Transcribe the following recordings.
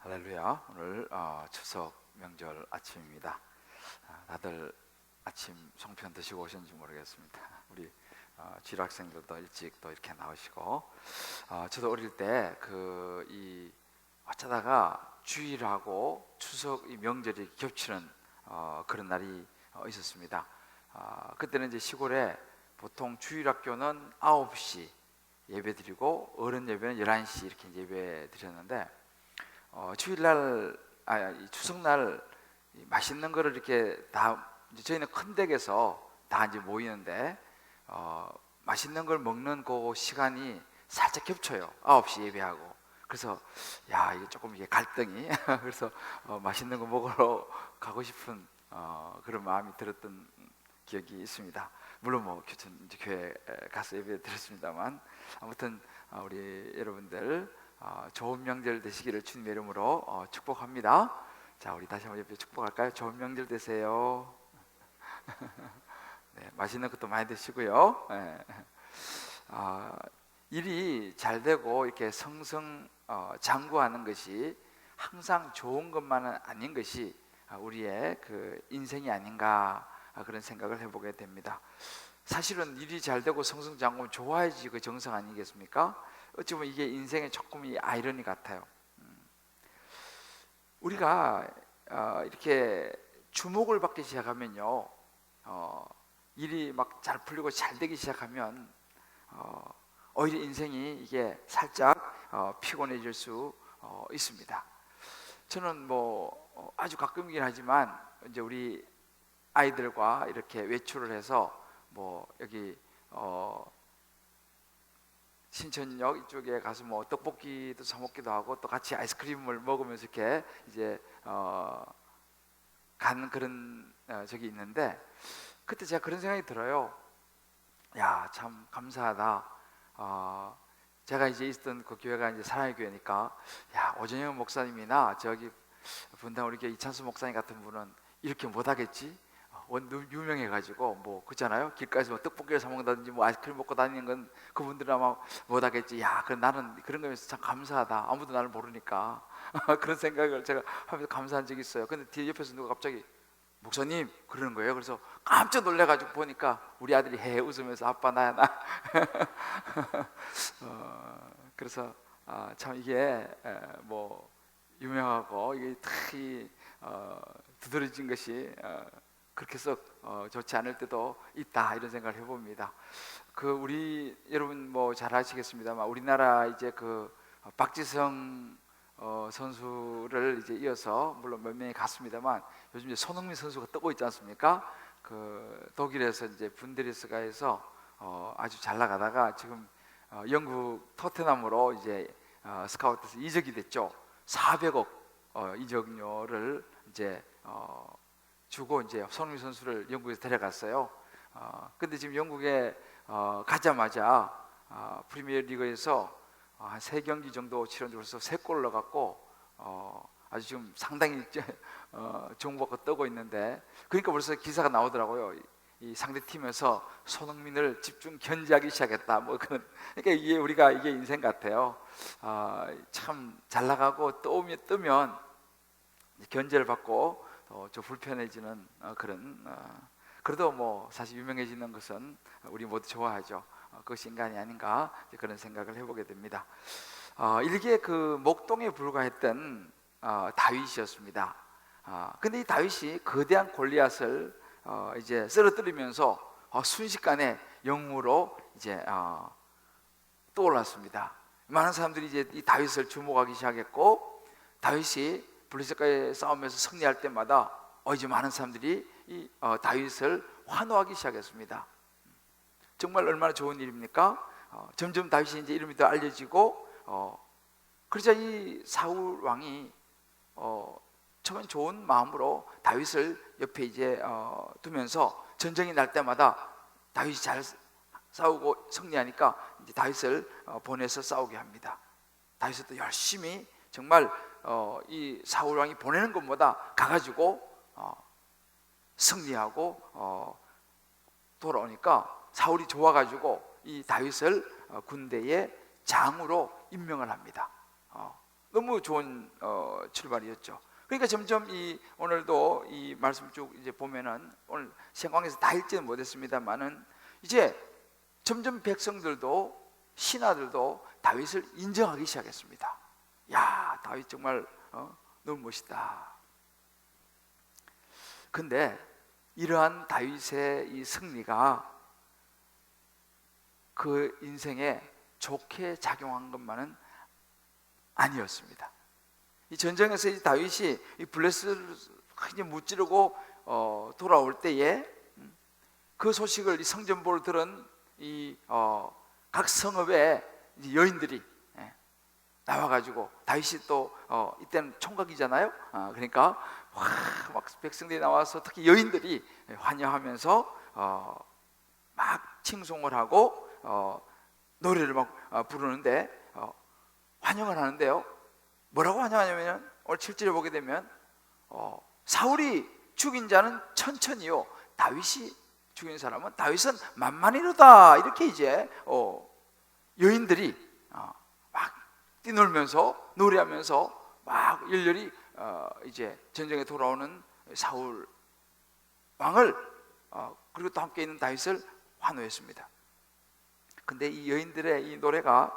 할렐루야. 오늘 추석 명절 아침입니다. 다들 아침 송편 드시고 오셨는지 모르겠습니다. 우리 주일학생들도 일찍 또 이렇게 나오시고, 저도 어릴 때 어쩌다가 주일하고 추석 이 명절이 겹치는 그런 날이 있었습니다. 그때는 이제 시골에 보통 주일학교는 9시 예배 드리고 어른 예배는 11시 이렇게 예배 드렸는데, 주일날, 이 추석날 맛있는 거를 이렇게 다, 이제 저희는 큰 댁에서 다 이제 모이는데, 맛있는 걸 먹는 그 시간이 살짝 겹쳐요. 9시 예배하고. 그래서, 이게 조금 이게 갈등이, 그래서 맛있는 거 먹으러 가고 싶은 그런 마음이 들었던 기억이 있습니다. 물론 이제 교회 가서 예배 드렸습니다만, 아무튼 우리 여러분들 좋은 명절 되시기를 주님의 이름으로 축복합니다. 자, 우리 다시 한번 옆에 축복할까요? 좋은 명절 되세요. 네, 맛있는 것도 많이 드시고요. 네. 일이 잘 되고 이렇게 장구하는 것이 항상 좋은 것만은 아닌 것이 우리의 그 인생이 아닌가, 그런 생각을 해보게 됩니다. 사실은 일이 잘 되고 성승장구하면 좋아야지 그 정상 아니겠습니까? 어찌 보면 이게 인생의 조금 아이러니 같아요. 우리가 이렇게 주목을 받기 시작하면요, 일이 막 잘 풀리고 잘 되기 시작하면 오히려 인생이 이게 살짝 피곤해질 수 있습니다. 저는 아주 가끔이긴 하지만 이제 우리 아이들과 이렇게 외출을 해서 여기 신천역 이쪽에 가서 떡볶이도 사 먹기도 하고 또 같이 아이스크림을 먹으면서 이렇게 이제 가는 그런 적이 있는데, 그때 제가 그런 생각이 들어요. 참 감사하다. 제가 이제 있었던 그 교회가 이제 사랑의 교회니까, 오전영 목사님이나 저기 분당 우리 교회 이찬수 목사님 같은 분은 이렇게 못하겠지. 유명해가지고 그렇잖아요. 길가에서 떡볶이를 사 먹는다든지 아이스크림 먹고 다니는 건 그분들은 아마 못하겠지. 나는 그런 거면서 참 감사하다. 아무도 나를 모르니까 그런 생각을 제가 하면서 감사한 적이 있어요. 근데 뒤에 옆에서 누가 갑자기 목사님 그러는 거예요. 그래서 깜짝 놀래가지고 보니까 우리 아들이 헤헤 웃으면서 아빠 나야 나. 그래서 참 이게 유명하고 이게 특히 두드러진 것이 그렇게 썩 좋지 않을 때도 있다, 이런 생각을 해봅니다. 우리 여러분 잘 아시겠습니다만 우리나라 이제 박지성 선수를 이제 이어서 물론 몇 명이 갔습니다만 요즘 이제 손흥민 선수가 뜨고 있지 않습니까? 독일에서 이제 분데스리가에서 아주 잘 나가다가 지금 영국 토트넘으로 이제 스카우트에서 이적이 됐죠. 400억 이적료를 이제 주고 이제 손흥민 선수를 영국에서 데려갔어요. 근데 지금 영국에 가자마자 프리미어리그에서 한 3경기 정도 치러줘서 3골을 넣어갖고 아주 지금 상당히 주목받고 뜨고 있는데, 그러니까 벌써 기사가 나오더라고요. 이 상대 팀에서 손흥민을 집중 견제하기 시작했다. 그러니까 이게 인생 같아요. 참 잘 나가고 뜨면 견제를 받고 좀 불편해지는 그런, 그래도 사실 유명해지는 것은 우리 모두 좋아하죠. 그것이 인간이 아닌가, 그런 생각을 해보게 됩니다. 일개 목동에 불과했던 다윗이었습니다. 근데 이 다윗이 거대한 골리앗을 이제 쓰러뜨리면서 순식간에 영웅으로 이제 떠올랐습니다. 많은 사람들이 이제 이 다윗을 주목하기 시작했고, 다윗이 블레셋과의 싸움에서 승리할 때마다 이제 많은 사람들이 이 다윗을 환호하기 시작했습니다. 정말 얼마나 좋은 일입니까? 점점 다윗이 이제 이름이 더 알려지고, 그러자 이 사울 왕이 처음엔 좋은 마음으로 다윗을 옆에 이제 두면서 전쟁이 날 때마다 다윗이 잘 싸우고 승리하니까 이제 다윗을 보내서 싸우게 합니다. 다윗은 또 열심히 정말 이 사울 왕이 보내는 것보다 가가지고 승리하고 돌아오니까 사울이 좋아가지고 이 다윗을 군대의 장으로 임명을 합니다. 너무 좋은 출발이었죠. 그러니까 점점 오늘도 이 말씀 쭉 이제 보면은, 오늘 생광에서 다 읽지는 못했습니다만은 이제 점점 백성들도 신하들도 다윗을 인정하기 시작했습니다. 야, 다윗 정말 너무 멋있다. 근데 이러한 다윗의 이 승리가 그 인생에 좋게 작용한 것만은 아니었습니다. 이 전쟁에서 이 다윗이 이 블레셋을 크게 무찌르고 돌아올 때에 그 소식을 이 성전보를 들은 각 성읍의 여인들이 나와가지고, 다윗이 또 이때는 총각이잖아요. 그러니까 막 백성들이 나와서 특히 여인들이 환영하면서 막 칭송을 하고 노래를 막 부르는데, 환영을 하는데요, 뭐라고 환영하냐면 오늘 7절에 보게 되면 사울이 죽인 자는 천천히요, 다윗이 죽인 사람은 다윗은 만만이로다, 이렇게 이제 여인들이 막 뛰놀면서 노래하면서 막 열렬히 이제 전쟁에 돌아오는 사울 왕을 그리고 또 함께 있는 다윗을 환호했습니다. 근데 이 여인들의 이 노래가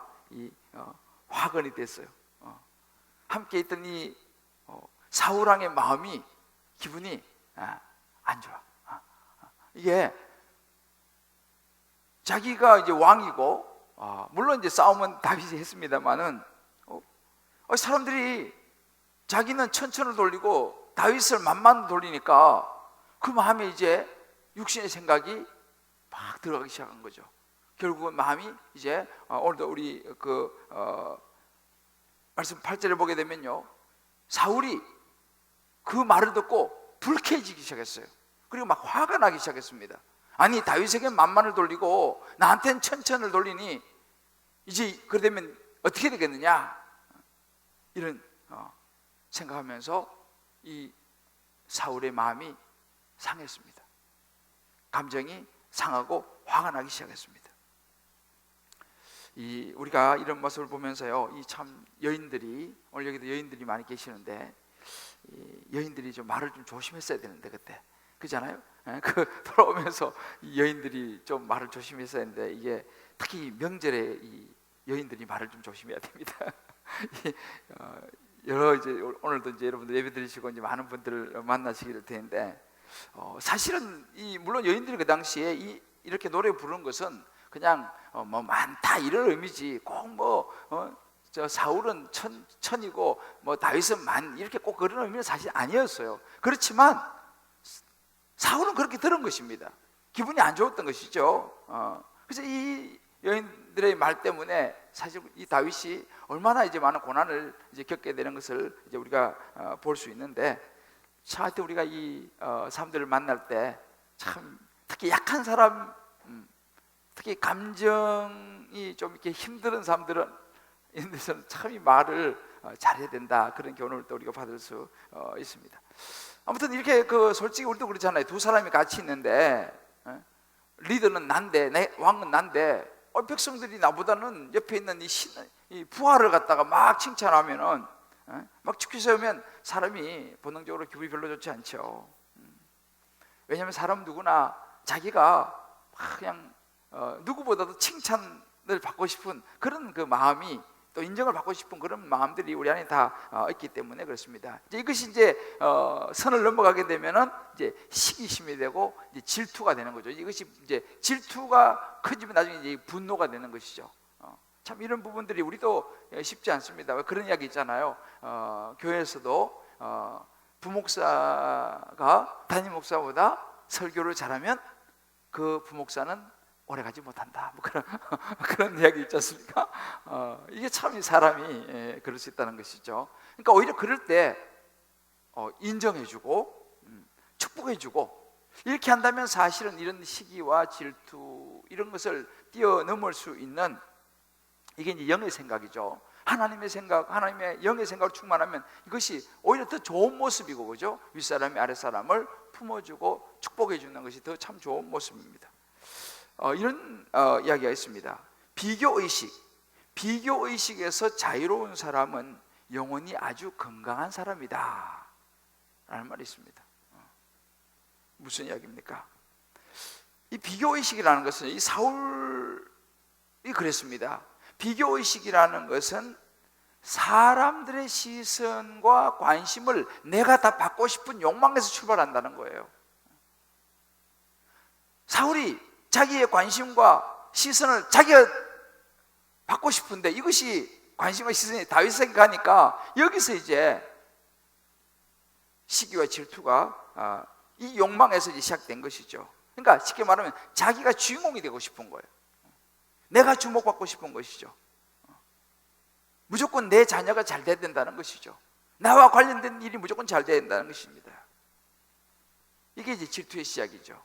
화근이 됐어요. 함께 있던 이 사울 왕의 마음이, 기분이 안 좋아. 이게 자기가 이제 왕이고, 물론 이제 싸움은 다윗이 했습니다만은 사람들이 자기는 천천을 돌리고 다윗을 만만 돌리니까 그 마음에 이제 육신의 생각이 막 들어가기 시작한 거죠. 결국은 마음이 이제 오늘도 우리 말씀 8절에 보게 되면요, 사울이 그 말을 듣고 불쾌해지기 시작했어요. 그리고 막 화가 나기 시작했습니다. 아니, 다윗에게 만만을 돌리고 나한테는 천천을 돌리니 이제 그러면 어떻게 되겠느냐, 이런 생각하면서 이 사울의 마음이 상했습니다. 감정이 상하고 화가 나기 시작했습니다. 우리가 이런 모습을 보면서요, 이 참 여인들이, 오늘 여기도 여인들이 많이 계시는데, 여인들이 좀 말을 좀 조심했어야 되는데, 그때 그잖아요. 돌아오면서 이 여인들이 좀 말을 조심했어야 했는데, 이게 특히 명절에 이 여인들이 말을 좀 조심해야 됩니다. 여러 이제 오늘도 이제 여러분들 예배 드리시고 이제 많은 분들을 만나시게 될 텐데, 사실은 물론 여인들이 그 당시에 이렇게 노래 부르는 것은 그냥 뭐 많다 이런 의미지, 꼭 저 사울은 천이고 뭐 다윗은 만, 이렇게 꼭 그런 의미는 사실 아니었어요. 그렇지만 사울은 그렇게 들은 것입니다. 기분이 안 좋았던 것이죠. 그래서 이 여인들의 말 때문에 사실 이 다윗이 얼마나 이제 많은 고난을 이제 겪게 되는 것을 이제 우리가 볼 수 있는데, 하여튼 우리가 이 사람들을 만날 때 참 특히 약한 사람, 특히 감정이 좀 이렇게 힘든 사람들은 이런 데서는 참 이 말을 잘해야 된다, 그런 교훈을 또 우리가 받을 수 있습니다. 아무튼 이렇게 솔직히 우리도 그렇잖아요. 두 사람이 같이 있는데 리더는 난데 왕은 난데 백성들이 나보다는 옆에 있는 이 부하를 갖다가 막 칭찬하면은 막 축기 세우면 사람이 본능적으로 기분이 별로 좋지 않죠. 왜냐하면 사람 누구나 자기가 그냥 누구보다도 칭찬을 받고 싶은 그런 그 마음이, 또 인정을 받고 싶은 그런 마음들이 우리 안에 다 있기 때문에 그렇습니다. 이것이 이제 선을 넘어가게 되면은 이제 시기심이 되고 이제 질투가 되는 거죠. 이것이 이제 질투가 커지면 나중에 이제 분노가 되는 것이죠. 참 이런 부분들이 우리도 쉽지 않습니다. 그런 이야기 있잖아요. 교회에서도 부목사가 담임 목사보다 설교를 잘하면 그 부목사는 오래가지 못한다, 뭐 그런 이야기 있지 않습니까? 이게 참 사람이 그럴 수 있다는 것이죠. 그러니까 오히려 그럴 때 인정해주고 축복해주고 이렇게 한다면 사실은 이런 시기와 질투 이런 것을 뛰어넘을 수 있는, 이게 이제 영의 생각이죠. 하나님의 생각, 하나님의 영의 생각을 충만하면 이것이 오히려 더 좋은 모습이고, 그죠? 윗사람이 아랫사람을 품어주고 축복해주는 것이 더 참 좋은 모습입니다. 이런 이야기가 있습니다. 비교의식에서 자유로운 사람은 영혼이 아주 건강한 사람이다 라는 말이 있습니다. 무슨 이야기입니까? 이 비교의식이라는 것은 이 사울이 그랬습니다. 비교의식이라는 것은 사람들의 시선과 관심을 내가 다 받고 싶은 욕망에서 출발한다는 거예요. 사울이 자기의 관심과 시선을 자기가 받고 싶은데 이것이 관심과 시선이 다윗에게 가니까 여기서 이제 시기와 질투가 이 욕망에서 이제 시작된 것이죠. 그러니까 쉽게 말하면 자기가 주인공이 되고 싶은 거예요. 내가 주목받고 싶은 것이죠. 무조건 내 자녀가 잘 돼야 된다는 것이죠. 나와 관련된 일이 무조건 잘 돼야 된다는 것입니다. 이게 이제 질투의 시작이죠.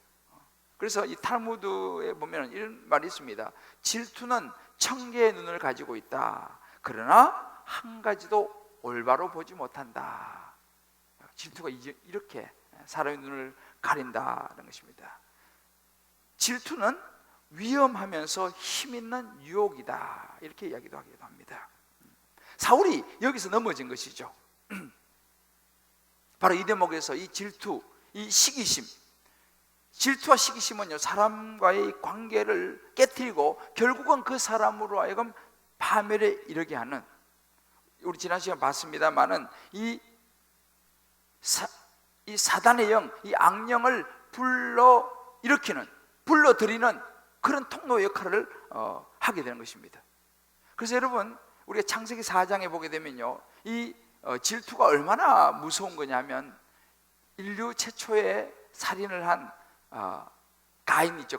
그래서 이 탈무드에 보면 이런 말이 있습니다. 질투는 천개의 눈을 가지고 있다. 그러나 한 가지도 올바로 보지 못한다. 질투가 이렇게 사람의 눈을 가린다는 것입니다. 질투는 위험하면서 힘있는 유혹이다. 이렇게 이야기도 하기도 합니다. 사울이 여기서 넘어진 것이죠. 바로 이 대목에서 이 질투, 이 시기심, 질투와 시기심은요, 사람과의 관계를 깨트리고 결국은 그 사람으로 하여금 파멸에 이르게 하는, 우리 지난 시간 봤습니다마는 이 사단의 영, 이 악령을 불러들이는 그런 통로 역할을 하게 되는 것입니다. 그래서 여러분, 우리가 창세기 4장에 보게 되면요, 이 질투가 얼마나 무서운 거냐면, 인류 최초의 살인을 한 가인 있죠.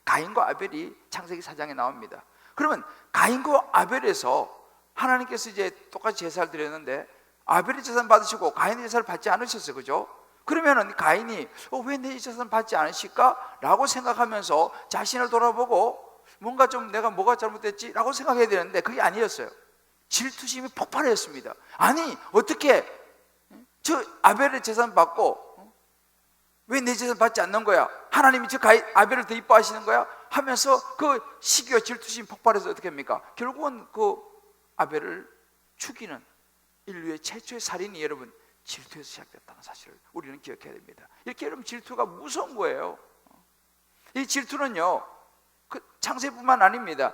가인과 아벨이 창세기 4장에 나옵니다. 그러면 가인과 아벨에서 하나님께서 이제 똑같이 제사를 드렸는데 아벨이 제사를 받으시고 가인의 제사를 받지 않으셨어요. 그죠? 그러면은 가인이 왜 내 제사를 받지 않으실까? 라고 생각하면서 자신을 돌아보고 뭔가 좀 내가 뭐가 잘못됐지? 라고 생각해야 되는데 그게 아니었어요. 질투심이 폭발했습니다. 아니 어떻게 저 아벨의 제사를 받고 왜 내 제사를 받지 않는 거야? 하나님이 저 아벨을 더 이뻐하시는 거야? 하면서 그 시기와 질투심이 폭발해서 어떻게 합니까? 결국은 그 아벨을 죽이는 인류의 최초의 살인이 여러분 질투에서 시작됐다는 사실을 우리는 기억해야 됩니다. 이렇게 여러분 질투가 무서운 거예요. 이 질투는요, 그 창세뿐만 아닙니다.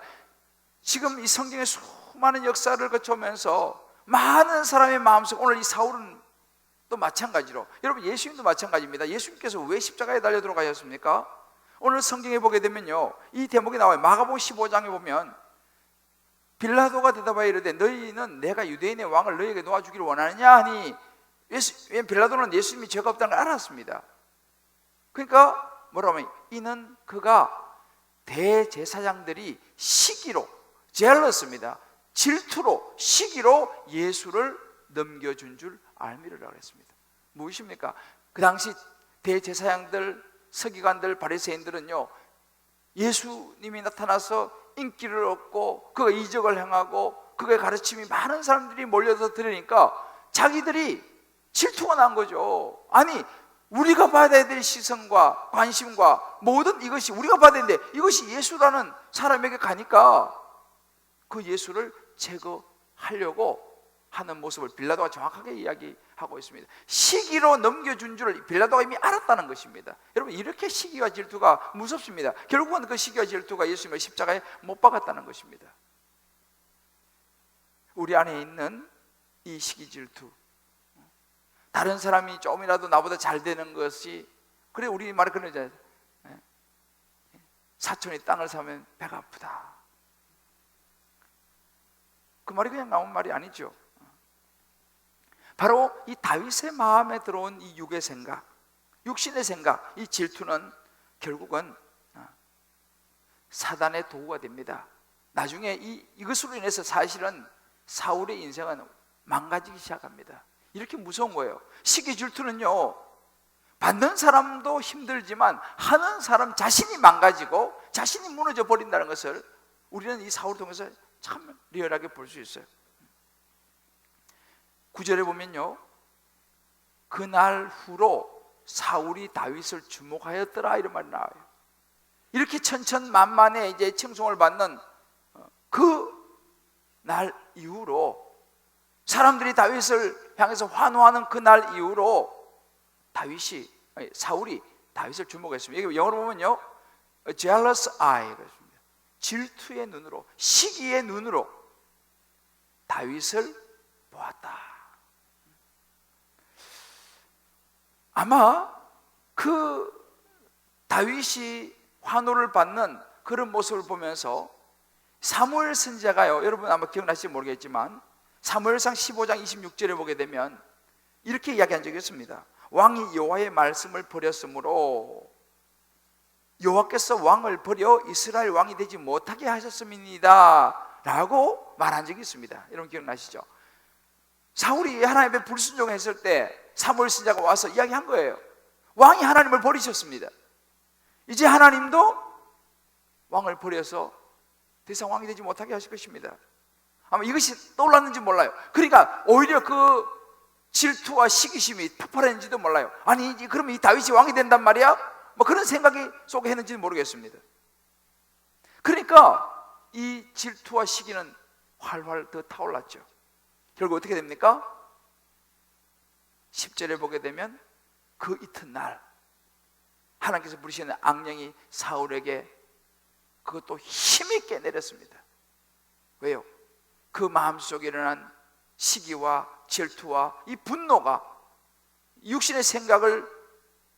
지금 이 성경의 수많은 역사를 거쳐오면서 많은 사람의 마음속, 오늘 이 사울은 또 마찬가지로, 여러분 예수님도 마찬가지입니다. 예수님께서 왜 십자가에 달려 들어가셨습니까? 오늘 성경에 보게 되면요, 이 대목이 나와요. 마가복음 15장에 보면 빌라도가 대답하여 이르되 너희는 내가 유대인의 왕을 너희에게 놓아주기를 원하느냐 하니, 빌라도는 예수님이 죄가 없다는 걸 알았습니다. 그러니까 뭐라고 하면, 이는 그가 대제사장들이 시기로, 제알러스입니다, 질투로, 시기로 예수를 넘겨준 줄 알미르라고 했습니다. 무엇입니까? 그 당시 대제사장들, 서기관들, 바리새인들은요, 예수님이 나타나서 인기를 얻고 그가 이적을 행하고 그의 가르침이 많은 사람들이 몰려서 들으니까 자기들이 질투가 난 거죠. 아니 우리가 받아야 될 시선과 관심과 모든 이것이 우리가 받아야 되는데 이것이 예수라는 사람에게 가니까 그 예수를 제거하려고 하는 모습을 빌라도가 정확하게 이야기하고 있습니다. 시기로 넘겨준 줄 빌라도가 이미 알았다는 것입니다. 여러분 이렇게 시기와 질투가 무섭습니다. 결국은 그 시기와 질투가 예수님을 십자가에 못 박았다는 것입니다. 우리 안에 있는 이 시기 질투, 다른 사람이 조금이라도 나보다 잘 되는 것이, 그래 우리 말에 그런 거잖아요. 사촌이 땅을 사면 배가 아프다. 그 말이 그냥 나온 말이 아니죠. 바로 이 다윗의 마음에 들어온 이 육의 생각, 육신의 생각, 이 질투는 결국은 사단의 도구가 됩니다. 나중에 이것으로 인해서 사실은 사울의 인생은 망가지기 시작합니다. 이렇게 무서운 거예요. 시기 질투는요, 받는 사람도 힘들지만 하는 사람 자신이 망가지고 자신이 무너져 버린다는 것을 우리는 이 사울을 통해서 참 리얼하게 볼 수 있어요. 9절에 보면요, 그날 후로 사울이 다윗을 주목하였더라 이런 말이 나와요. 이렇게 천천만만의 이제 칭송을 받는 그 날 이후로 사람들이 다윗을 향해서 환호하는 그날 이후로 사울이 다윗을 주목했습니다. 이게 영어로 보면요, jealous eye, 질투의 눈으로, 시기의 눈으로 다윗을 보았다. 아마 그 다윗이 환호를 받는 그런 모습을 보면서 사무엘 선지자가요, 여러분 아마 기억나실지 모르겠지만 사무엘상 15장 26절에 보게 되면 이렇게 이야기한 적이 있습니다. 왕이 여호와의 말씀을 버렸으므로 여호와께서 왕을 버려 이스라엘 왕이 되지 못하게 하셨음이니이다 라고 말한 적이 있습니다. 여러분 기억나시죠? 사울이 하나님의 불순종했을 때 사무엘 선지자가 와서 이야기한 거예요. 왕이 하나님을 버리셨습니다. 이제 하나님도 왕을 버려서 더 이상 왕이 되지 못하게 하실 것입니다. 아마 이것이 떠올랐는지 몰라요. 그러니까 오히려 그 질투와 시기심이 폭발했는지도 몰라요. 아니 그러면 이 다윗이 왕이 된단 말이야? 뭐 그런 생각이 속에 했는지는 모르겠습니다. 그러니까 이 질투와 시기는 활활 더 타올랐죠. 결국 어떻게 됩니까? 10절에 보게 되면 그 이튿날 하나님께서 부르시는 악령이 사울에게 그것도 힘있게 내렸습니다. 왜요? 그 마음속에 일어난 시기와 질투와 이 분노가 육신의 생각을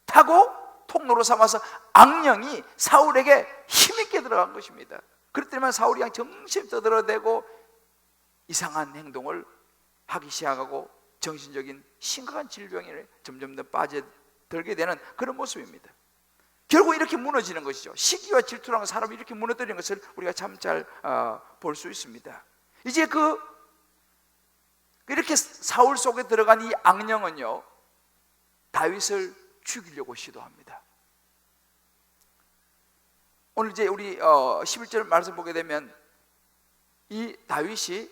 타고 통로로 삼아서 악령이 사울에게 힘있게 들어간 것입니다. 그렇기 때문에 사울이 그냥 정신이 떠들어대고 이상한 행동을 하기 시작하고 정신적인 심각한 질병에 점점 더 빠져들게 되는 그런 모습입니다. 결국 이렇게 무너지는 것이죠. 시기와 질투라는 사람이 이렇게 무너뜨리는 것을 우리가 참 잘 볼 수 있습니다. 이제 이렇게 사울 속에 들어간 이 악령은요, 다윗을 죽이려고 시도합니다. 오늘 이제 우리 11절 말씀 보게 되면 이 다윗이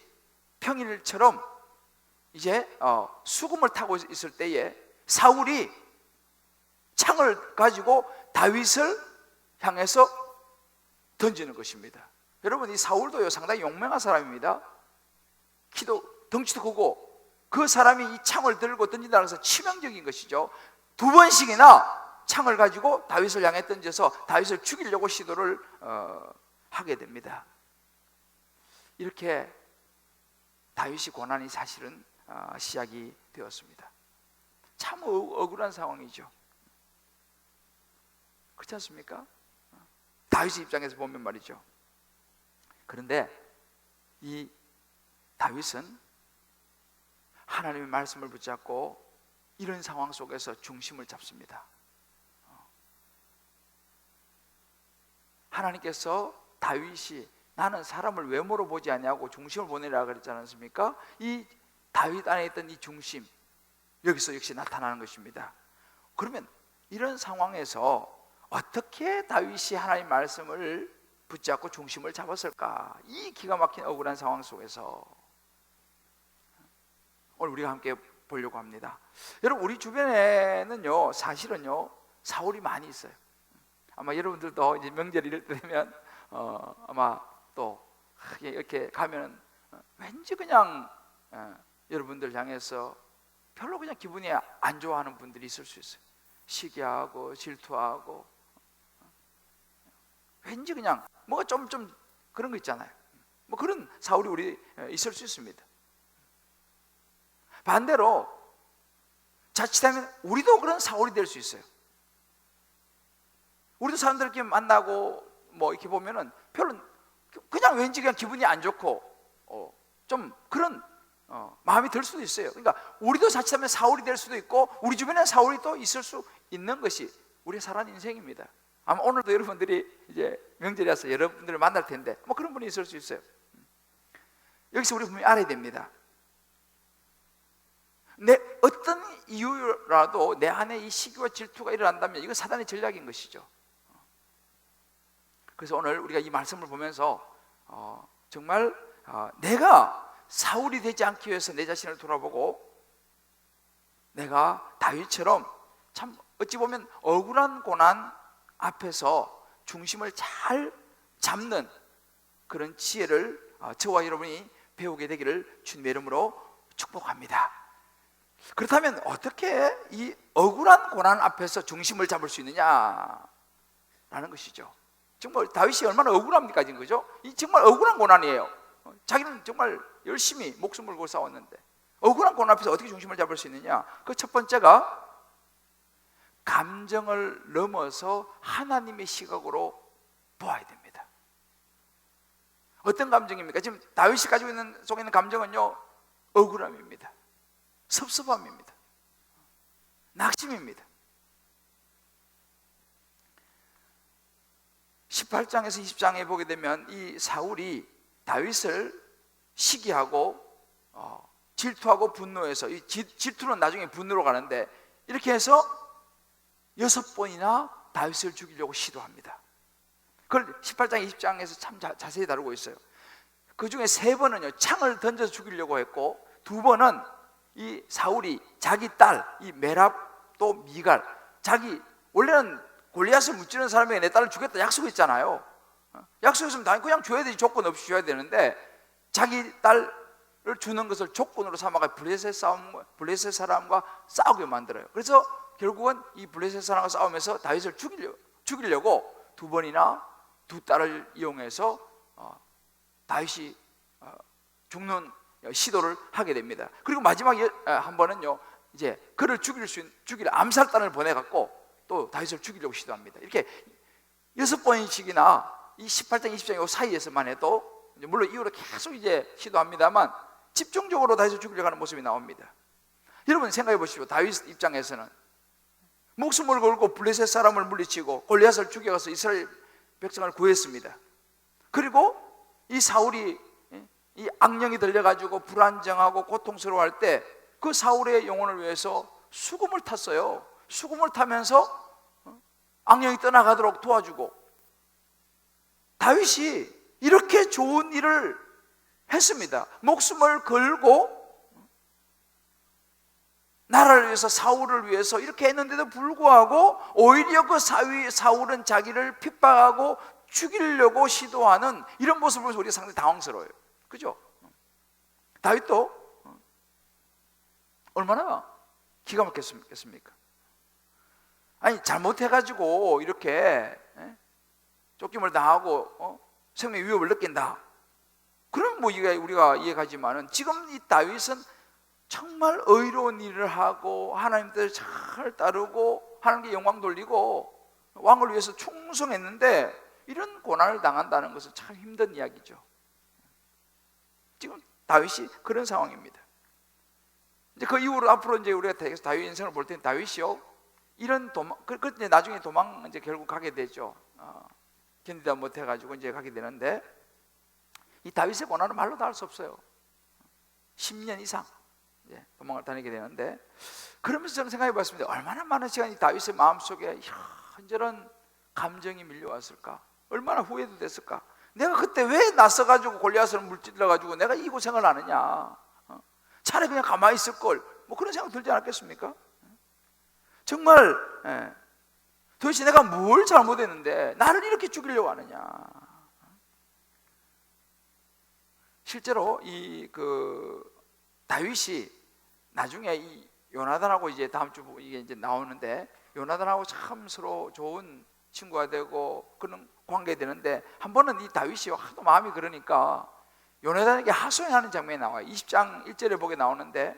평일처럼 이제 수금을 타고 있을 때에 사울이 창을 가지고 다윗을 향해서 던지는 것입니다. 여러분 이 사울도요 상당히 용맹한 사람입니다. 덩치도 크고 그 사람이 이 창을 들고 던진다고 해서 치명적인 것이죠. 2번씩이나 창을 가지고 다윗을 향해 던져서 다윗을 죽이려고 시도를 하게 됩니다. 이렇게 다윗이 고난이 사실은 시작이 되었습니다. 참 억울한 상황이죠. 그렇지 않습니까? 다윗의 입장에서 보면 말이죠. 그런데 이 다윗은 하나님의 말씀을 붙잡고 이런 상황 속에서 중심을 잡습니다. 하나님께서 다윗이 나는 사람을 외모로 보지 아니하고 중심을 보내라 그랬지 않습니까? 이 다윗 안에 있던 이 중심, 여기서 역시 나타나는 것입니다. 그러면 이런 상황에서 어떻게 다윗이 하나님 말씀을 붙잡고 중심을 잡았을까? 이 기가 막힌 억울한 상황 속에서 오늘 우리가 함께 보려고 합니다. 여러분 우리 주변에는요 사실은요 사울이 많이 있어요. 아마 여러분들도 이제 명절 이럴 때 되면 아마 또 이렇게 가면 왠지 그냥 여러분들 향해서 별로 그냥 기분이 안 좋아하는 분들이 있을 수 있어요. 시기하고 질투하고 왠지 그냥 뭐가 좀 그런 거 있잖아요. 뭐 그런 사울이 우리 있을 수 있습니다. 반대로 자칫하면 우리도 그런 사울이 될 수 있어요. 우리도 사람들 이렇게 만나고 뭐 이렇게 보면은 별로 그냥 왠지 그냥 기분이 안 좋고 좀 그런 마음이 들 수도 있어요. 그러니까 우리도 자칫하면 사울이 될 수도 있고 우리 주변에 사울이 또 있을 수 있는 것이 우리의 살아가는 인생입니다. 아마 오늘도 여러분들이 이제 명절이라서 여러분들을 만날 텐데 뭐 그런 분이 있을 수 있어요. 여기서 우리 분명히 알아야 됩니다. 내 어떤 이유라도 내 안에 이 시기와 질투가 일어난다면 이건 사단의 전략인 것이죠. 그래서 오늘 우리가 이 말씀을 보면서 정말 내가 사울이 되지 않기 위해서 내 자신을 돌아보고 내가 다윗처럼 참 어찌 보면 억울한 고난 앞에서 중심을 잘 잡는 그런 지혜를 저와 여러분이 배우게 되기를 주님의 이름으로 축복합니다. 그렇다면 어떻게 이 억울한 고난 앞에서 중심을 잡을 수 있느냐라는 것이죠. 정말 다윗이 얼마나 억울합니까 지금, 그죠? 이 정말 억울한 고난이에요. 자기는 정말 열심히 목숨을 걸고 싸웠는데 억울한 고난 앞에서 어떻게 중심을 잡을 수 있느냐? 그 첫 번째가 감정을 넘어서 하나님의 시각으로 보아야 됩니다. 어떤 감정입니까? 지금 다윗이 가지고 있는 속에 있는 감정은요, 억울함입니다. 섭섭함입니다. 낙심입니다. 18장에서 20장에 보게 되면 이 사울이 다윗을 시기하고 질투하고 분노해서, 이 질투는 나중에 분노로 가는데, 이렇게 해서 6번이나 다윗을 죽이려고 시도합니다. 그걸 18장 20장에서 참 자세히 다루고 있어요. 그 중에 3번은요 창을 던져서 죽이려고 했고, 2번은 이 사울이 자기 딸 이 메랍도 미갈, 자기 원래는 골리앗을 무찌르는 사람에게 내 딸을 주겠다 약속했잖아요. 약속했으면 당연히 그냥 줘야 되지, 조건 없이 줘야 되는데 자기 딸을 주는 것을 조건으로 삼아가 블레셋 사람과 싸우게 만들어요. 그래서 결국은 이 블레셋 사람과 싸우면서 다윗을 죽이려고 2번이나 2딸을 이용해서 다윗이 죽는 시도를 하게 됩니다. 그리고 마지막 한 번은요, 이제 그를 죽일 암살단을 보내갖고 또 다윗을 죽이려고 시도합니다. 이렇게 6번씩이나 이 18장 20장 사이에서만 해도, 물론 이후로 계속 이제 시도합니다만 집중적으로 다윗을 죽이려고 하는 모습이 나옵니다. 여러분 생각해 보십시오. 다윗 입장에서는 목숨을 걸고 블레셋 사람을 물리치고 골리앗을 죽여가서 이스라엘 백성을 구했습니다. 그리고 이 사울이 이 악령이 들려가지고 불안정하고 고통스러워할 때 그 사울의 영혼을 위해서 수금을 탔어요. 수금을 타면서 악령이 떠나가도록 도와주고, 다윗이 이렇게 좋은 일을 했습니다. 목숨을 걸고 나라를 위해서, 사울을 위해서 이렇게 했는데도 불구하고 오히려 그 사울은 자기를 핍박하고 죽이려고 시도하는 이런 모습을 보면서 우리가 상당히 당황스러워요. 그죠? 다윗도 얼마나 기가 막혔겠습니까? 아니 잘못해가지고 이렇게 쫓김을 당하고 생명의 위협을 느낀다, 그럼 뭐 우리가 이해가지만은, 지금 이 다윗은 정말 의로운 일을 하고 하나님 뜻을 잘 따르고 하나님께 영광 돌리고 왕을 위해서 충성했는데 이런 고난을 당한다는 것은 참 힘든 이야기죠. 지금 다윗이 그런 상황입니다. 이제 그 이후로 앞으로 이제 우리가 다윗 인생을 볼 때는 다윗이요, 이런 이제 나중에 도망 이제 결국 가게 되죠. 견디다 못해가지고 이제 가게 되는데, 이 다윗의 고난은 말로 다 할 수 없어요. 10년 이상 도망을 다니게 되는데, 그러면서 저는 생각해 봤습니다. 얼마나 많은 시간이 다윗의 마음속에 이런저런 감정이 밀려왔을까? 얼마나 후회도 됐을까? 내가 그때 왜 나서가지고 골리앗을 물질러가지고 내가 이 고생을 하느냐? 차라리 그냥 가만히 있을 걸, 뭐 그런 생각 들지 않았겠습니까? 정말 도대체 내가 뭘 잘못했는데 나를 이렇게 죽이려고 하느냐? 실제로 다윗이 나중에 이 요나단하고 이제 다음 주 이게 이제 나오는데, 요나단하고 참 서로 좋은 친구가 되고 그런 관계 되는데, 한 번은 이 다윗이 하도 마음이 그러니까 요나단에게 하소연하는 장면이 나와요. 20장 1절에 보게 나오는데,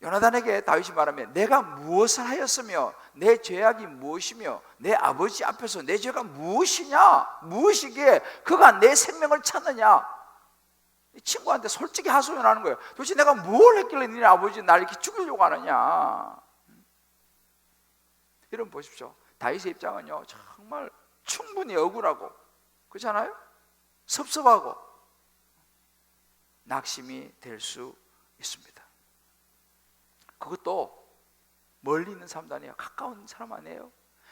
요나단에게 다윗이 말하면 내가 무엇을 하였으며 내 죄악이 무엇이며 내 아버지 앞에서 내 죄가 무엇이냐, 무엇이기에 그가 내 생명을 찾느냐. 이 친구한테 솔직히 하소연하는 거예요. 도대체 내가 뭘 했길래 네 아버지 나를 이렇게 죽이려고 하느냐. 여러분 보십시오. 다윗의 입장은요 정말 충분히 억울하고, 그렇잖아요? 섭섭하고 낙심이 될 수 있습니다. 그것도 멀리 있는 사람도 아니에요. 가까운 사람 아니에요.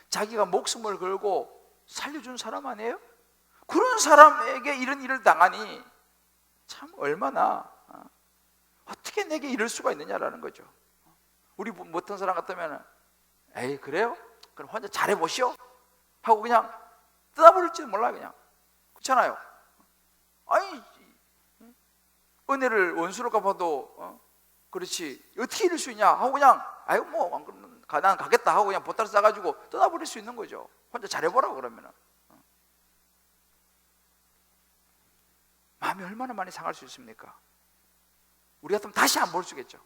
자기가 목숨을 걸고 살려준 사람 아니에요? 그런 사람에게 이런 일을 당하니 참 얼마나 어떻게 내게 이럴 수가 있느냐라는 거죠. 우리 못한 사람 같으면 에이 그래요? 그럼 혼자 잘해보시오 하고 그냥 떠나버릴지도 몰라요. 그냥 그렇잖아요. 아니 은혜를 원수로 갚아도 그렇지 어떻게 이럴 수 있냐 하고 그냥 아유 뭐 난 가겠다 하고 그냥 보따리 싸가지고 떠나버릴 수 있는 거죠. 혼자 잘해보라고 그러면은. 마음이 얼마나 많이 상할 수 있습니까? 우리 같으면 다시 안 볼 수 있겠죠.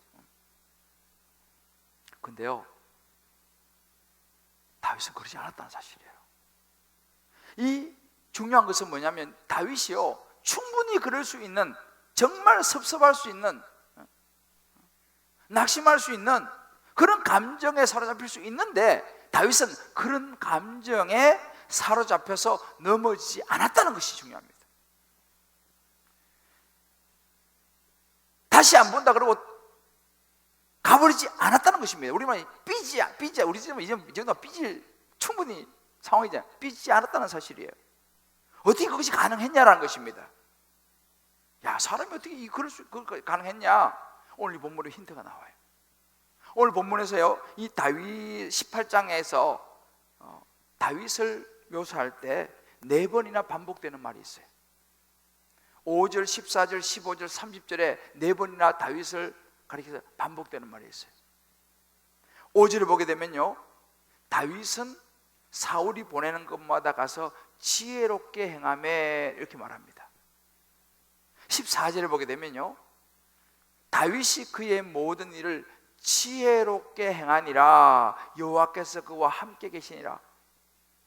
근데요, 다윗은 그러지 않았다는 사실이에요. 이 중요한 것은 뭐냐면 다윗이요 충분히 그럴 수 있는, 정말 섭섭할 수 있는, 낙심할 수 있는 그런 감정에 사로잡힐 수 있는데 다윗은 그런 감정에 사로잡혀서 넘어지지 않았다는 것이 중요합니다. 다시 안 본다 그러고 가버리지 않았다는 것입니다. 우리말이 삐지야. 우리 집은 이 정도 삐질 충분히 상황이잖아요. 삐지지 않았다는 사실이에요. 어떻게 그것이 가능했냐라는 것입니다. 야, 사람이 어떻게 그걸 가능했냐? 오늘 이 본문에 힌트가 나와요. 오늘 본문에서요, 이 다윗 18장에서 다윗을 묘사할 때 4번이나 반복되는 말이 있어요. 5절, 14절, 15절, 30절에 4번이나 다윗을 가리켜서 반복되는 말이 있어요. 5절을 보게 되면요, 다윗은 사울이 보내는 것마다 가서 지혜롭게 행하며 이렇게 말합니다. 14절을 보게 되면요, 다윗이 그의 모든 일을 지혜롭게 행하니라 여호와께서 그와 함께 계시니라.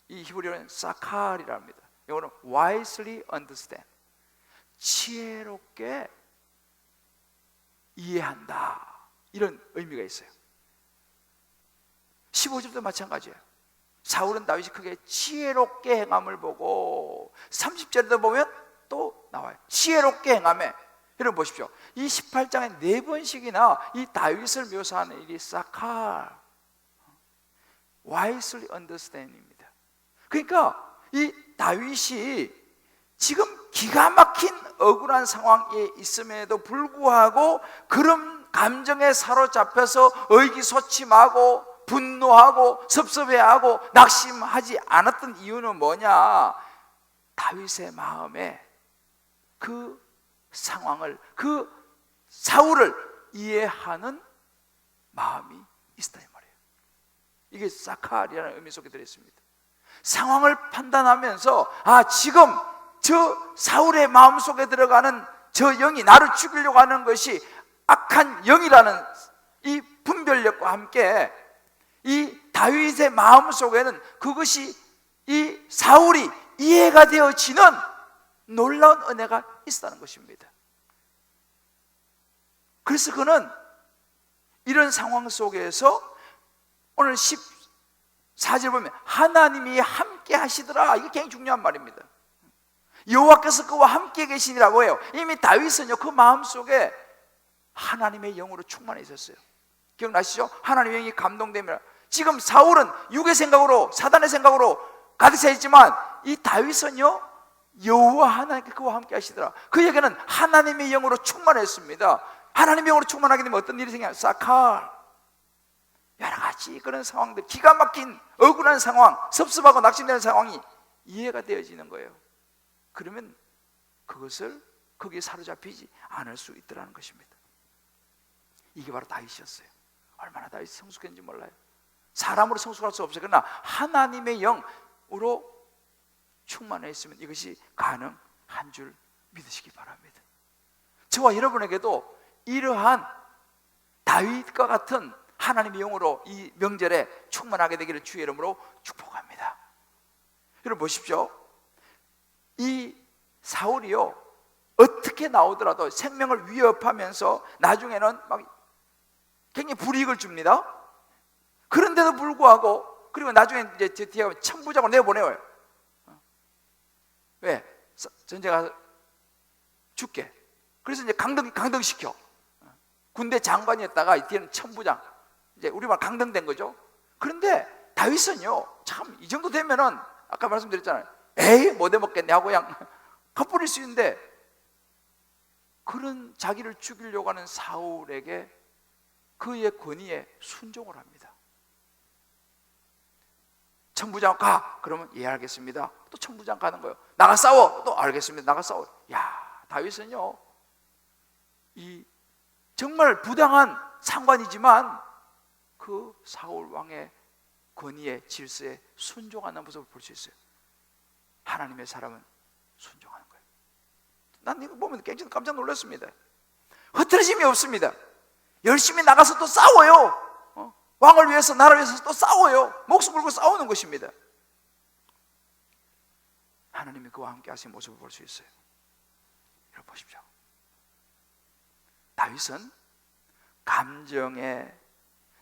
이 히브리어는 사칼이라 합니다. 영어로는 wisely understand, 지혜롭게 이해한다, 이런 의미가 있어요. 15절도 마찬가지예요. 사울은 다윗이 크게 지혜롭게 행함을 보고, 30절에도 보면 또 나와요. 지혜롭게 행하며. 여러분 보십시오. 이 18장에 4번씩이나 이 다윗을 묘사하는 일이 사칼, wisely understand입니다. 그러니까 이 다윗이 지금 기가 막힌 억울한 상황에 있음에도 불구하고 그런 감정에 사로잡혀서 의기소침하고 분노하고 섭섭해하고 낙심하지 않았던 이유는 뭐냐? 다윗의 마음에 그 상황을, 그 사울을 이해하는 마음이 있다 이 말이에요. 이게 사칼이라는 의미 속에 들어있습니다. 상황을 판단하면서 지금 저 사울의 마음속에 들어가는 저 영이 나를 죽이려고 하는 것이 악한 영이라는 이 분별력과 함께 이 다윗의 마음속에는 그것이 이 사울이 이해가 되어지는 놀라운 은혜가 있다는 것입니다. 그래서 그는 이런 상황 속에서 오늘 14절 보면 하나님이 함께 하시더라. 이게 굉장히 중요한 말입니다. 여호와께서 그와 함께 계시니라고 해요. 이미 다윗은요 그 마음속에 하나님의 영으로 충만해 있었어요. 기억나시죠? 하나님의 영이 감동되면, 지금 사울은 육의 생각으로, 사단의 생각으로 가득 차 있지만 이 다윗은요 여호와 하나님께 그와 함께 하시더라. 그에게는 하나님의 영으로 충만했습니다. 하나님의 영으로 충만하게 되면 어떤 일이 생겨요? 사칼, 여러 가지 그런 상황들, 기가 막힌 억울한 상황, 섭섭하고 낙심되는 상황이 이해가 되어지는 거예요. 그러면 그것을 거기에 사로잡히지 않을 수 있더라는 것입니다. 이게 바로 다윗이었어요. 얼마나 다윗이 성숙했는지 몰라요. 사람으로 성숙할 수 없어요. 그러나 하나님의 영으로 충만해 있으면 이것이 가능한 줄 믿으시기 바랍니다. 저와 여러분에게도 이러한 다윗과 같은 하나님의 영으로 이 명절에 충만하게 되기를 주의 이름으로 축복합니다. 여러분 보십시오. 이 사울이요 어떻게 나오더라도 생명을 위협하면서 나중에는 막 굉장히 불이익을 줍니다. 그런데도 불구하고, 그리고 나중에 이제 뒤에 가면 천부장으로 내보내요. 왜? 전쟁 가서 죽게. 그래서 이제 강등시켜. 군대 장관이었다가 뒤에는 천부장, 이제 우리말 강등된 거죠. 그런데 다윗은요 참 이 정도 되면은 아까 말씀드렸잖아요. 에이 못 해먹겠네 하고 그냥 갚아버릴 수 있는데, 그런 자기를 죽이려고 하는 사울에게 그의 권위에 순종을 합니다. 천부장 가! 그러면 예 알겠습니다. 또 천부장 가는 거예요. 나가 싸워! 또 알겠습니다. 나가 싸워. 야, 다윗은요 이 정말 부당한 상관이지만 그 사울 왕의 권위에 질서에 순종하는 모습을 볼 수 있어요. 하나님의 사람은 순종하는 거예요. 난 이거 보면 굉장히 깜짝 놀랐습니다. 흐트러짐이 없습니다. 열심히 나가서 또 싸워요. 왕을 위해서, 나라를 위해서 또 싸워요. 목숨 걸고 싸우는 것입니다. 하나님이 그와 함께 하신 모습을 볼 수 있어요. 여러분 보십시오. 다윗은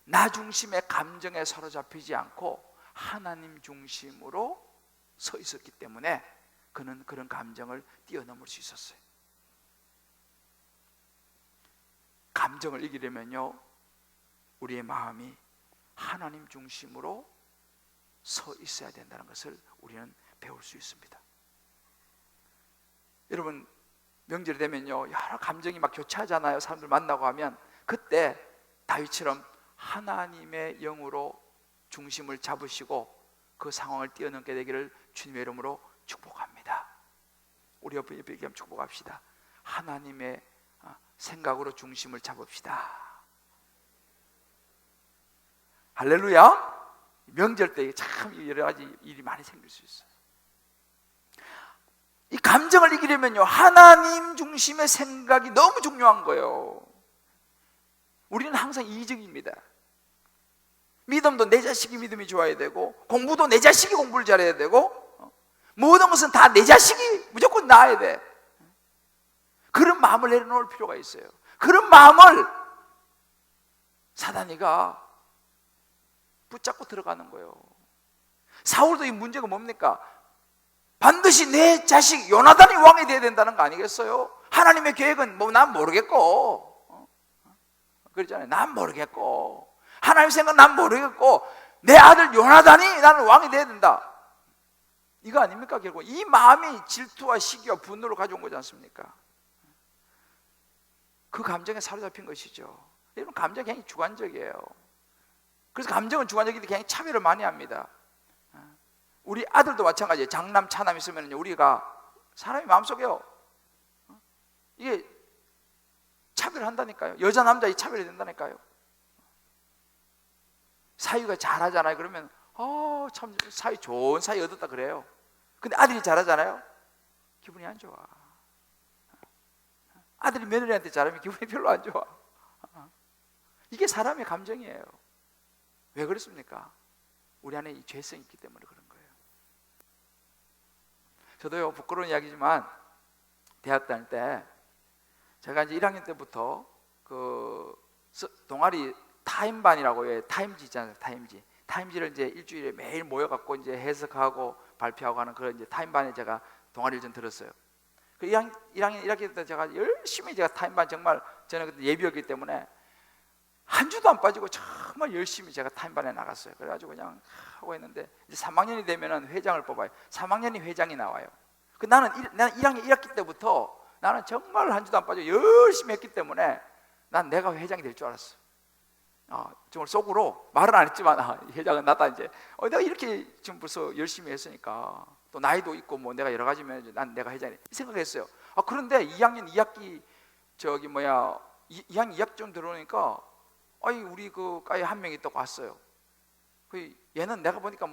나 중심의 감정에 사로잡히지 않고 하나님 중심으로 서 있었기 때문에 그는 그런 감정을 뛰어넘을 수 있었어요. 감정을 이기려면요, 우리의 마음이 하나님 중심으로 서 있어야 된다는 것을 우리는 배울 수 있습니다. 여러분, 명절이 되면요, 여러 감정이 막 교차하잖아요. 사람들 만나고 하면 그때 다윗처럼 하나님의 영으로 중심을 잡으시고 그 상황을 뛰어넘게 되기를 주님의 이름으로 축복합니다. 우리 옆에 얘기하면 축복합시다. 하나님의 생각으로 중심을 잡읍시다. 할렐루야. 명절 때 참 여러 가지 일이 많이 생길 수 있어요. 이 감정을 이기려면요, 하나님 중심의 생각이 너무 중요한 거예요. 우리는 항상 이기적입니다. 믿음도 내 자식이 믿음이 좋아야 되고, 공부도 내 자식이 공부를 잘해야 되고, 모든 것은 다 내 자식이 무조건 나아야 돼. 그런 마음을 내려놓을 필요가 있어요. 그런 마음을 사단이가 붙잡고 들어가는 거예요. 사울도 이 문제가 뭡니까? 반드시 내 자식 요나단이 왕이 돼야 된다는 거 아니겠어요? 하나님의 계획은 뭐 난 모르겠고, 그러잖아요. 난 모르겠고, 하나님 생각 난 모르겠고, 내 아들 요나단이 나는 왕이 돼야 된다. 이거 아닙니까? 결국 이 마음이 질투와 시기와 분노로 가져온 거지 않습니까? 그 감정에 사로잡힌 것이죠. 여러분, 감정이 굉장히 주관적이에요. 그래서 감정은 주관적인데 굉장히 차별을 많이 합니다. 우리 아들도 마찬가지예요. 장남, 차남 있으면 우리가 사람이 마음속에요, 이게 차별을 한다니까요. 여자, 남자 이 차별이 된다니까요. 사위가 잘하잖아요. 그러면 참 사위 좋은 사위 얻었다 그래요. 근데 아들이 잘하잖아요. 기분이 안 좋아. 아들이 며느리한테 잘하면 기분이 별로 안 좋아. 이게 사람의 감정이에요. 왜 그렇습니까? 우리 안에 이 죄성이 있기 때문에 그런 거예요. 저도요, 부끄러운 이야기지만 대학 다닐 때 제가 이제 1학년 때부터 그 동아리 타임반이라고, 타임지 있잖아요. 타임지를 이제 일주일에 매일 모여갖고 이제 해석하고 발표하고 하는 그런 이제 타임반에 제가 동아리를 좀 들었어요. 그 1학년 1학기 때 제가 열심히 타임반, 정말 저는 그때 예비였기 때문에 한 주도 안 빠지고 정말 열심히 제가 타임반에 나갔어요. 그래가지고 그냥 하고 있는데 이제 3학년이 되면은 회장을 뽑아요. 3학년이 회장이 나와요. 나는 1학년 1학기 때부터 나는 정말 한 주도 안 빠지고 열심히 했기 때문에 난 내가 회장이 될 줄 알았어. 정말 속으로 말은 안 했지만 회장은 나다. 이제 내가 이렇게 지금 벌써 열심히 했으니까, 또 나이도 있고 뭐 내가 여러 가지면 난 내가 회장이 생각했어요. 그런데 2학년 2학기 2학년 2학점 들어오니까 우리 그 과에 한 명이 또 왔어요. 얘는 내가 보니까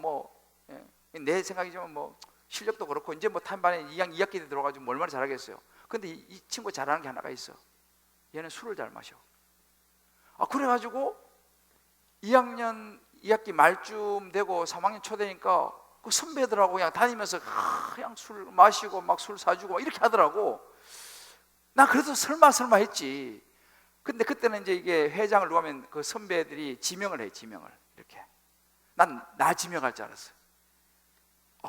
내 생각이지만 실력도 그렇고 이제 타임반에 2학년 2학기 때 들어가지고 뭐 얼마나 잘하겠어요. 근데 이 친구 잘하는 게 하나가 있어. 얘는 술을 잘 마셔. 그래가지고 2학년 2학기 말쯤 되고 3학년 초 되니까 그 선배들하고 그냥 다니면서 그냥 술 마시고 막 술 사주고 막 이렇게 하더라고. 나 그래도 설마 했지. 근데 그때는 이제 이게 회장을 누가 하면 그 선배들이 지명을 해, 지명을. 이렇게. 난 나 지명할 줄 알았어.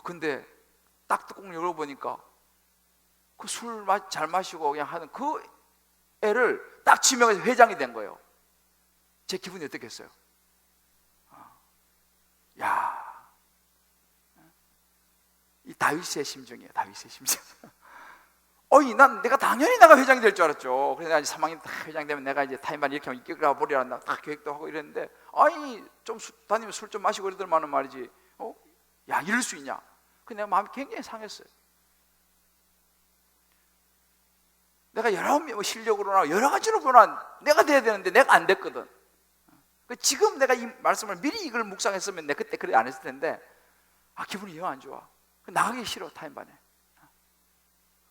근데 딱 뚜껑 열어보니까 그 술 잘 마시고 그냥 하는 그 애를 딱 지명해서 회장이 된 거예요. 제 기분이 어떻겠어요? 이 다윗의 심정이에요. 다윗의 심정. 난 내가 당연히 내가 회장이 될 줄 알았죠. 그래서 내가 3학년 딱 회장 되면 내가 이제 타임반 이렇게 하면 이끌어 버리라 딱 계획도 하고 이랬는데, 좀 다니면 술 좀 마시고 이러더만은 말이지. 이럴 수 있냐? 내가 마음이 굉장히 상했어요. 내가 뭐 실력으로나 여러 가지로 보나 내가 돼야 되는데 내가 안 됐거든. 지금 내가 이 말씀을 미리 이걸 묵상했으면 내가 그때 그래 안 했을 텐데 기분이 영 안 좋아. 나가기 싫어 타임반에.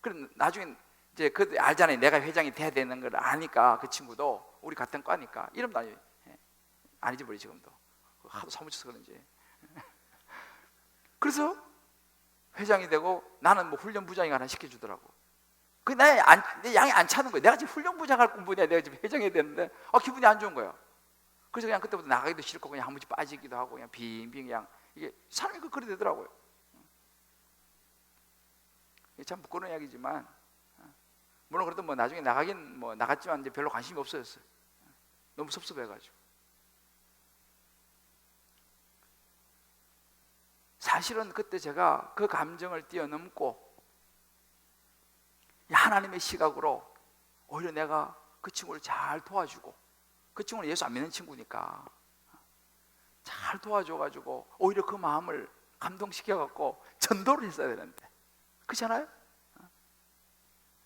그래 나중에 이제 그 알잖아요. 내가 회장이 돼야 되는 걸 아니까 그 친구도 우리 같은 과니까 이름도 안 잊어버리 지금도 하도 사무쳐서 그런지. 그래서 회장이 되고 나는 뭐 훈련부장이 하나 시켜주더라고. 내 양이 안 차는 거야. 내가 지금 훈련부장 할 분이야. 내가 지금 회장해야 되는데 기분이 안 좋은 거야. 그래서 그냥 그때부터 나가기도 싫고 그냥 한 번씩 빠지기도 하고 그냥 빙빙 그냥 이게 사람이 그래 되더라고요. 참 부끄러운 이야기지만 물론 그래도 뭐 나중에 나가긴 뭐 나갔지만 이제 별로 관심이 없어졌어요. 너무 섭섭해가지고. 사실은 그때 제가 그 감정을 뛰어넘고 하나님의 시각으로 오히려 내가 그 친구를 잘 도와주고, 그 친구는 예수 안 믿는 친구니까 잘 도와줘가지고 오히려 그 마음을 감동시켜갖고 전도를 했어야 되는데, 그렇잖아요?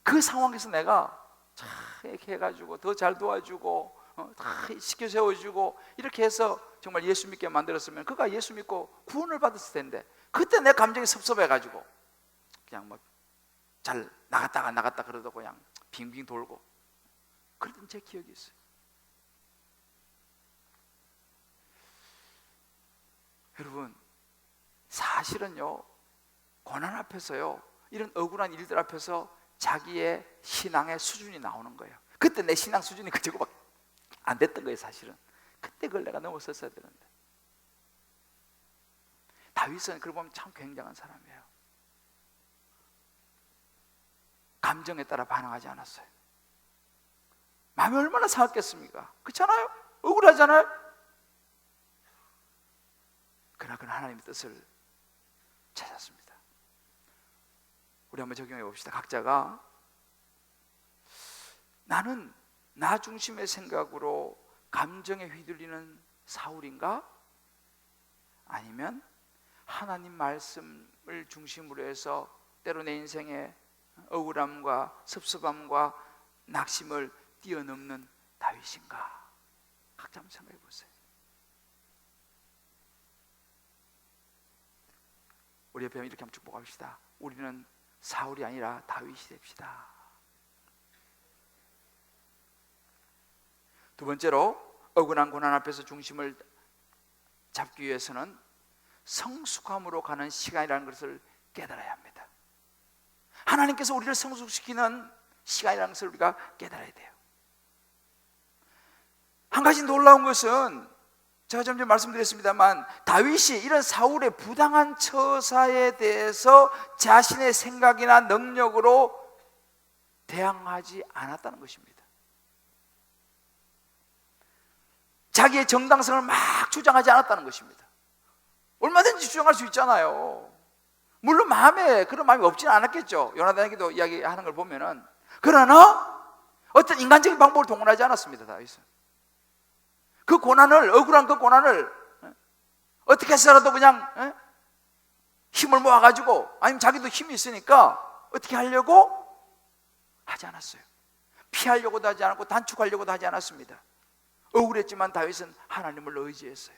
그 상황에서 내가 잘 이렇게 해가지고 더 잘 도와주고 다 시켜 세워주고 이렇게 해서 정말 예수 믿게 만들었으면 그가 예수 믿고 구원을 받았을 텐데, 그때 내 감정이 섭섭해가지고 그냥 뭐 잘 나갔다 그러다 그냥 빙빙 돌고 그랬던 제 기억이 있어요. 여러분, 사실은요, 고난 앞에서요, 이런 억울한 일들 앞에서 자기의 신앙의 수준이 나오는 거예요. 그때 내 신앙 수준이 그저거밖에 안 됐던 거예요. 사실은 그때 그걸 내가 넘어섰어야 되는데. 다윗은 그걸 보면 참 굉장한 사람이에요. 감정에 따라 반응하지 않았어요. 마음이 얼마나 상했겠습니까? 그렇잖아요? 억울하잖아요? 그러나 그는 하나님의 뜻을 찾았습니다. 우리 한번 적용해 봅시다. 각자가 나는 나 중심의 생각으로 감정에 휘둘리는 사울인가? 아니면 하나님 말씀을 중심으로 해서 때로 내 인생에 억울함과 섭섭함과 낙심을 뛰어넘는 다윗인가? 각자 한번 생각해 보세요. 우리 옆에 이렇게 한번 축복합시다. 우리는 사울이 아니라 다윗이 됩시다. 두 번째로, 억울한 고난 앞에서 중심을 잡기 위해서는 성숙함으로 가는 시간이라는 것을 깨달아야 합니다. 하나님께서 우리를 성숙시키는 시간이라는 것을 우리가 깨달아야 돼요. 한 가지 놀라운 것은 제가 점점 말씀드렸습니다만, 다윗이 이런 사울의 부당한 처사에 대해서 자신의 생각이나 능력으로 대항하지 않았다는 것입니다. 자기의 정당성을 막 주장하지 않았다는 것입니다. 얼마든지 주장할 수 있잖아요. 물론 마음에 그런 마음이 없지는 않았겠죠. 요나단에게도 이야기하는 걸 보면은. 그러나 어떤 인간적인 방법을 동원하지 않았습니다. 다윗은 그 고난을, 억울한 그 고난을 어떻게 해서라도 그냥 힘을 모아가지고, 아니면 자기도 힘이 있으니까 어떻게 하려고 하지 않았어요. 피하려고도 하지 않았고 단축하려고도 하지 않았습니다. 억울했지만 다윗은 하나님을 의지했어요.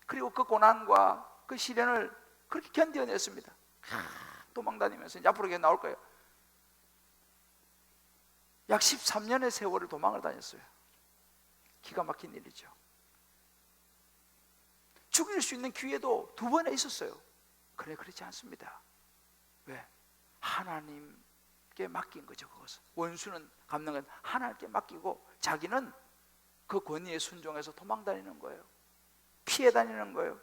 그리고 그 고난과 그 시련을 그렇게 견뎌냈습니다. 도망다니면서 이제 앞으로 이게 나올 거예요. 약 13년의 세월을 도망을 다녔어요. 기가 막힌 일이죠. 죽일 수 있는 기회도 2번에 있었어요. 그렇지 않습니다. 왜? 하나님께 맡긴 거죠. 그것은 원수는 갚는 건 하나님께 맡기고, 자기는 그 권위에 순종해서 도망다니는 거예요. 피해 다니는 거예요.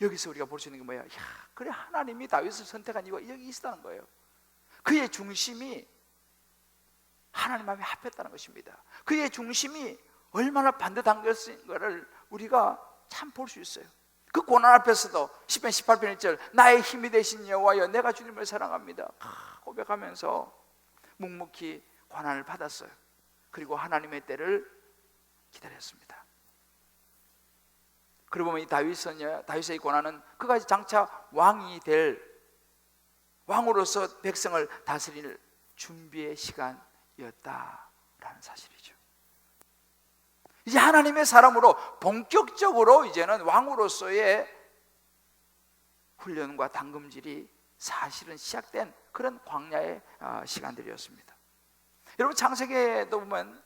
여기서 우리가 볼 수 있는 게 뭐야? 그래, 하나님이 다윗을 선택한 이유가 여기 있다는 거예요. 그의 중심이 하나님 마음에 합했다는 것입니다. 그의 중심이 얼마나 반듯한 것인가를 우리가 참 볼 수 있어요. 그 고난 앞에서도 시편 18편 1절, 나의 힘이 되신 여호와여, 내가 주님을 사랑합니다 고백하면서 묵묵히 고난을 받았어요. 그리고 하나님의 때를 기다렸습니다. 그러고 보면 이 다윗의 고난은 그가 장차 왕이 될 왕으로서 백성을 다스릴 준비의 시간이었다라는 사실이죠. 이제 하나님의 사람으로 본격적으로 이제는 왕으로서의 훈련과 당금질이 사실은 시작된 그런 광야의 시간들이었습니다. 여러분 창세기에도 보면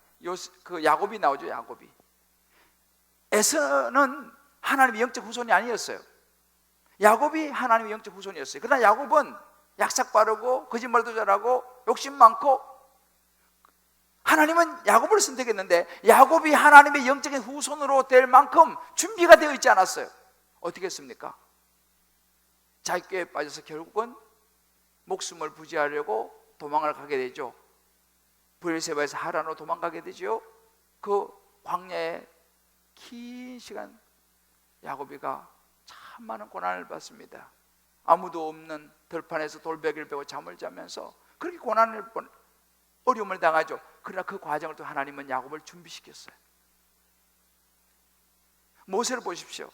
그 야곱이 나오죠. 야곱이 에서는 하나님의 영적 후손이 아니었어요. 야곱이 하나님의 영적 후손이었어요. 그러나 야곱은 약삭 빠르고 거짓말도 잘하고 욕심 많고, 하나님은 야곱을 선택했는데 야곱이 하나님의 영적인 후손으로 될 만큼 준비가 되어 있지 않았어요. 어떻게 했습니까? 자기 꾀에 빠져서 결국은 목숨을 부지하려고 도망을 가게 되죠. 브엘세바에서 하란으로 도망가게 되죠. 그 광야에 긴 시간 야곱이가 참 많은 고난을 받습니다. 아무도 없는 들판에서 돌베개를 베고 잠을 자면서 그렇게 어려움을 당하죠. 그러나 그 과정을 또 하나님은 야곱을 준비시켰어요. 모세를 보십시오.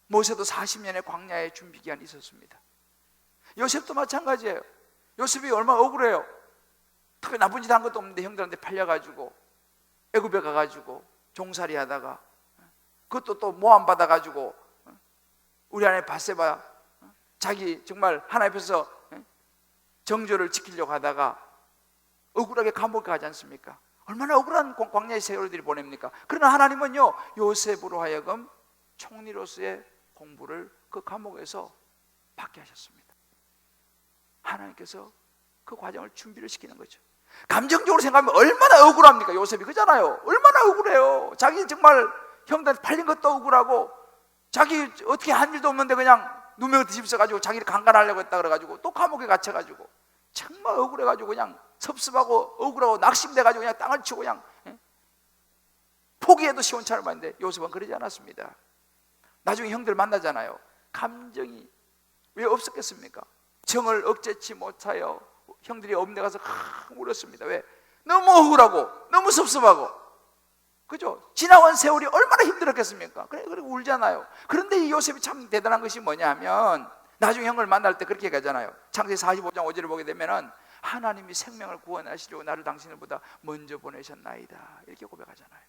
모세도 40년의 광야의 준비 기간이 있었습니다. 요셉도 마찬가지예요. 요셉이 얼마나 억울해요. 특히 나쁜 짓 한 것도 없는데 형들한테 팔려가지고 애굽에 가가지고 종살이 하다가, 그것도 또 모함 받아가지고 우리 아내 바세바 자기 정말 하나님 앞에서 정절을 지키려고 하다가 억울하게 감옥에 가지 않습니까? 얼마나 억울한 광야의 세월들이 보냅니까? 그러나 하나님은요, 요셉으로 하여금 총리로서의 공부를 그 감옥에서 받게 하셨습니다. 하나님께서 그 과정을 준비를 시키는 거죠. 감정적으로 생각하면 얼마나 억울합니까? 요셉이 그잖아요. 얼마나 억울해요. 자기 정말 형들한테 팔린 것도 억울하고, 자기 어떻게 한 일도 없는데 그냥 누명 뒤집어가지고 자기를 강간하려고 했다 그래가지고 또 감옥에 갇혀가지고 정말 억울해가지고 그냥 섭섭하고 억울하고 낙심돼가지고 그냥 땅을 치고 그냥 포기해도 시원찮을 만한데, 요셉은 그러지 않았습니다. 나중에 형들 만나잖아요. 감정이 왜 없었겠습니까? 정을 억제치 못하여 형들이 엎내 가서 울었습니다. 왜? 너무 억울하고 너무 섭섭하고, 그죠? 지나온 세월이 얼마나 힘들었겠습니까? 그래 울잖아요. 그런데 이 요셉이 참 대단한 것이 뭐냐면, 나중에 형을 만날 때 그렇게 얘기하잖아요. 창세기 45장 5절을 보게 되면은 하나님이 생명을 구원하시려고 나를 당신들보다 먼저 보내셨나이다, 이렇게 고백하잖아요.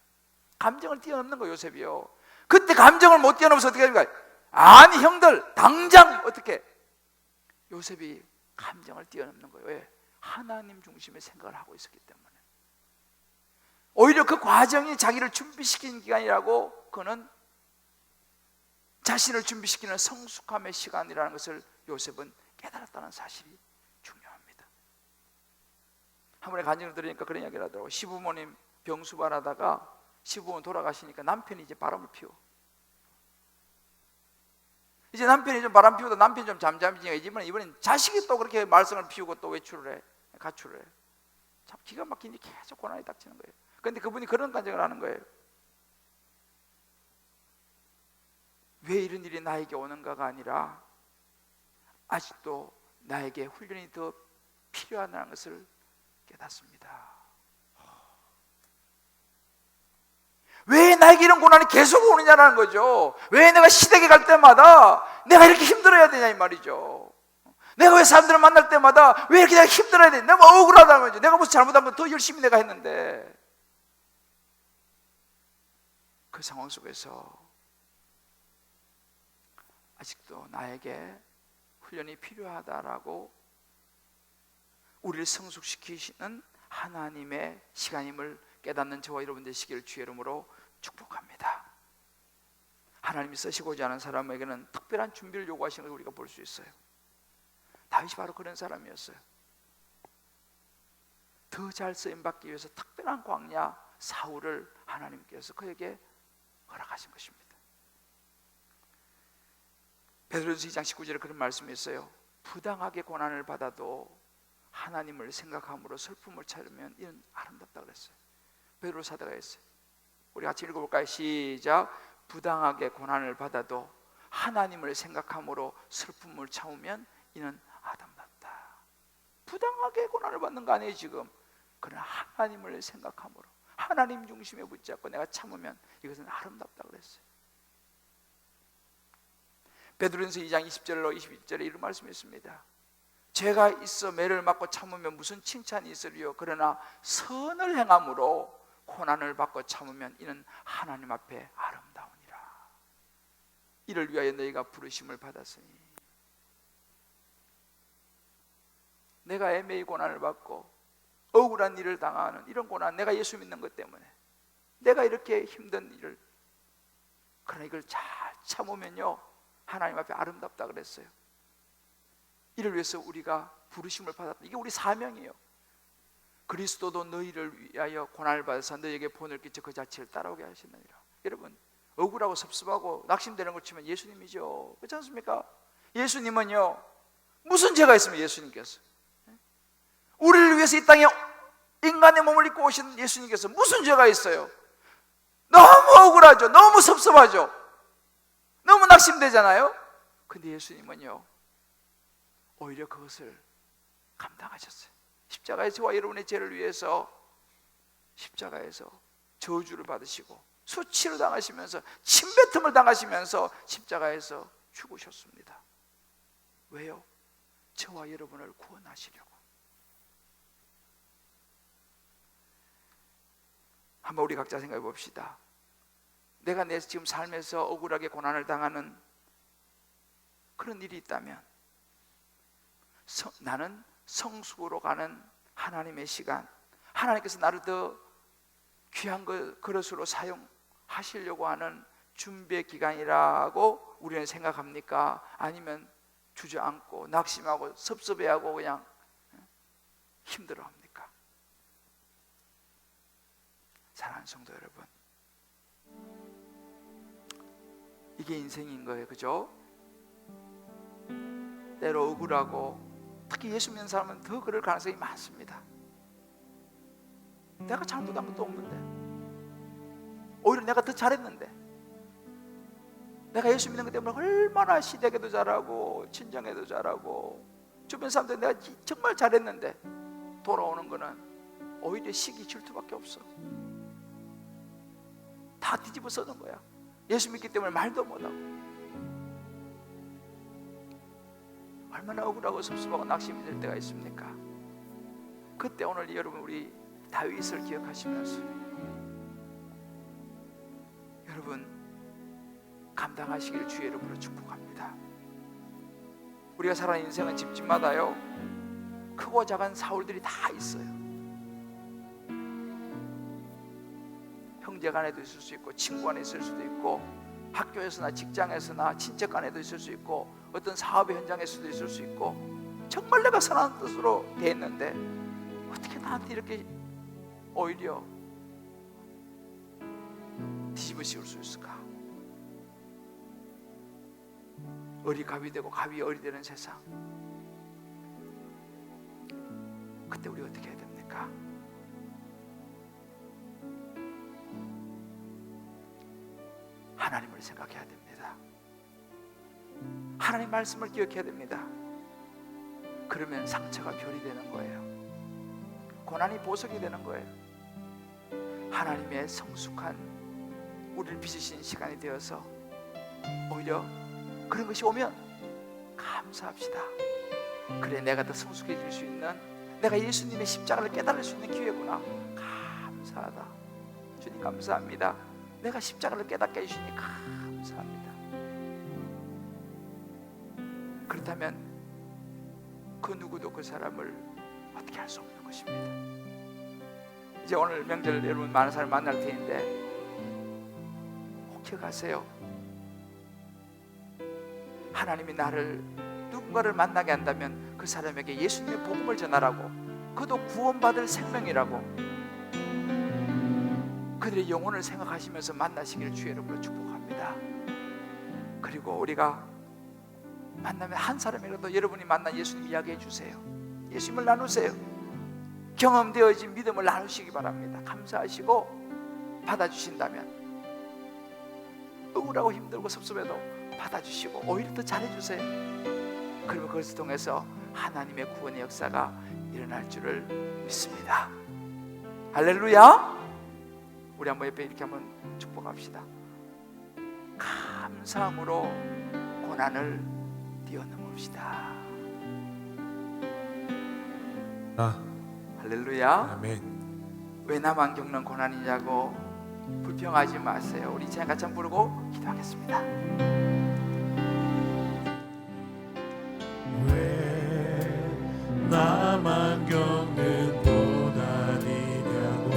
감정을 뛰어넘는 거예요, 요셉이요. 그때 감정을 못 뛰어넘어서 어떻게 됩니까? 아니 형들 당장 어떻게? 요셉이 감정을 뛰어넘는 거예요. 왜? 하나님 중심의 생각을 하고 있었기 때문에. 오히려 그 과정이 자기를 준비시키는 기간이라고, 그는 자신을 준비시키는 성숙함의 시간이라는 것을 요셉은 깨달았다는 사실이 중요합니다. 한 번에 간증을 들으니까 그런 이야기를 하더라고요. 시부모님 병수발하다가 시부모님 돌아가시니까 남편이 이제 바람을 피워. 이제 남편이 좀 바람 피우다 남편이 좀 잠잠해지니까 이번엔 자식이 또 그렇게 말썽을 피우고 또 외출을 해, 가출을 해. 참 기가 막히니 계속 고난이 닥치는 거예요. 그런데 그분이 그런 간증을 하는 거예요. 왜 이런 일이 나에게 오는가가 아니라 아직도 나에게 훈련이 더 필요하다는 것을 깨닫습니다. 왜 나에게 이런 고난이 계속 오느냐라는 거죠. 왜 내가 시댁에 갈 때마다 내가 이렇게 힘들어야 되냐 이 말이죠. 내가 왜 사람들을 만날 때마다 왜 이렇게 내가 힘들어야 되냐, 너무 억울하다는 거죠. 내가 무슨 잘못한 건 더 열심히 내가 했는데. 그 상황 속에서 아직도 나에게 훈련이 필요하다라고 우리를 성숙시키시는 하나님의 시간임을 깨닫는 저와 여러분 되시기를 주의 이름으로 축복합니다. 하나님이 쓰시고자 하는 사람에게는 특별한 준비를 요구하시는 걸 우리가 볼 수 있어요. 다윗이 바로 그런 사람이었어요. 더 잘 쓰임받기 위해서 특별한 광야 사울을 하나님께서 그에게 허락하신 것입니다. 베드로전서 2장 19절에 그런 말씀이 있어요. 부당하게 고난을 받아도 하나님을 생각함으로 슬픔을 찾으면 이는 아름답다 그랬어요. 베드로 사도가 했어요. 우리 같이 읽어볼까요? 시작. 부당하게 고난을 받아도 하나님을 생각함으로 슬픔을 참으면 이는 아름답다. 부당하게 고난을 받는 거 아니에요 지금. 그러나 하나님을 생각함으로 하나님 중심에 붙잡고 내가 참으면 이것은 아름답다 그랬어요. 베드로전서 2장 20절로 21절에 이런 말씀이 있습니다. 죄가 있어 매를 맞고 참으면 무슨 칭찬이 있으리요. 그러나 선을 행함으로 고난을 받고 참으면 이는 하나님 앞에 아름다우니라. 이를 위하여 너희가 부르심을 받았으니. 내가 애매히 고난을 받고 억울한 일을 당하는 이런 고난, 내가 예수 믿는 것 때문에 내가 이렇게 힘든 일을, 그러나 이걸 잘 참으면요 하나님 앞에 아름답다 그랬어요. 이를 위해서 우리가 부르심을 받았다. 이게 우리 사명이에요. 그리스도도 너희를 위하여 고난을 받아서 너희에게 본을 끼쳐 그 자체를 따라오게 하시느니라. 여러분, 억울하고 섭섭하고 낙심되는 걸 치면 예수님이죠. 그렇지 않습니까? 예수님은요 무슨 죄가 있으면 예수님께서, 우리를 위해서 이 땅에 인간의 몸을 입고 오신 예수님께서 무슨 죄가 있어요? 너무 억울하죠. 너무 섭섭하죠. 너무 낙심되잖아요. 근데 예수님은요 오히려 그것을 감당하셨어요. 십자가에 저와 여러분의 죄를 위해서 십자가에서 저주를 받으시고 수치를 당하시면서 침뱉음을 당하시면서 십자가에서 죽으셨습니다. 왜요? 저와 여러분을 구원하시려고. 한번 우리 각자 생각해 봅시다. 내가 내 지금 삶에서 억울하게 고난을 당하는 그런 일이 있다면 나는 성숙으로 가는 하나님의 시간, 하나님께서 나를 더 귀한 그릇으로 사용하시려고 하는 준비의 기간이라고 우리는 생각합니까? 아니면 주저앉고 낙심하고 섭섭해하고 그냥 힘들어합니까? 사랑하는 성도 여러분, 이게 인생인 거예요. 그죠? 때로 억울하고, 특히 예수 믿는 사람은 더 그럴 가능성이 많습니다. 내가 잘못한 것도 없는데, 오히려 내가 더 잘했는데, 내가 예수 믿는 것 때문에 얼마나 시댁에도 잘하고 친정에도 잘하고 주변 사람들 내가 정말 잘했는데 돌아오는 거는 오히려 시기 질투밖에 없어. 다 뒤집어 쓰는 거야. 예수 믿기 때문에 말도 못하고. 얼마나 억울하고 섭섭하고 낙심이 될 때가 있습니까? 그때 오늘 여러분 우리 다윗을 기억하시면서 여러분 감당하시길 주의 이름으로 축복합니다. 우리가 살아가는 인생은 집집마다요 크고 작은 사울들이 다 있어요. 형제 간에도 있을 수 있고 친구 간에 있을 수도 있고 학교에서나 직장에서나 친척 간에도 있을 수 있고 어떤 사업의 현장에서도 있을 수 있고 정말 내가 선한 뜻으로 대했는데 어떻게 나한테 이렇게 오히려 뒤집어 씌울 수 있을까? 을이 갑이 되고 갑이 을이 되는 세상, 그때 우리 어떻게 해야 됩니까? 하나님을 생각해야 됩니다. 하나님 말씀을 기억해야 됩니다. 그러면 상처가 별이 되는 거예요. 고난이 보석이 되는 거예요. 하나님의 성숙한 우리를 빚으신 시간이 되어서 오히려 그런 것이 오면 감사합시다. 그래, 내가 더 성숙해질 수 있는, 내가 예수님의 십자가를 깨달을 수 있는 기회구나. 감사하다. 주님 감사합니다. 내가 십자가를 깨닫게 해주시니 감사합니다. 그렇다면 그 누구도 그 사람을 어떻게 할 수 없는 것입니다. 이제 오늘 명절 여러분 많은 사람 만날 테니까 꼭 기억하세요. 하나님이 나를 누군가를 만나게 한다면 그 사람에게 예수님의 복음을 전하라고, 그도 구원받을 생명이라고 그들의 영혼을 생각하시면서 만나시기를 주의 이름으로 축복합니다. 그리고 우리가 만나면 한 사람이라도 여러분이 만난 예수님 이야기해 주세요. 예수님을 나누세요. 경험되어진 믿음을 나누시기 바랍니다. 감사하시고 받아주신다면 억울하고 힘들고 섭섭해도 받아주시고 오히려 더 잘해주세요. 그리고 그것을 통해서 하나님의 구원의 역사가 일어날 줄을 믿습니다. 할렐루야. 우리 한번 옆에 이렇게 한번 축복합시다. 감사함으로 고난을 뛰어넘읍시다. 할렐루야. 아멘. 왜 나만 겪는 고난이냐고 불평하지 마세요. 우리 찬양 같이 한번 부르고 기도하겠습니다. 왜 나만 겪는 고난이냐고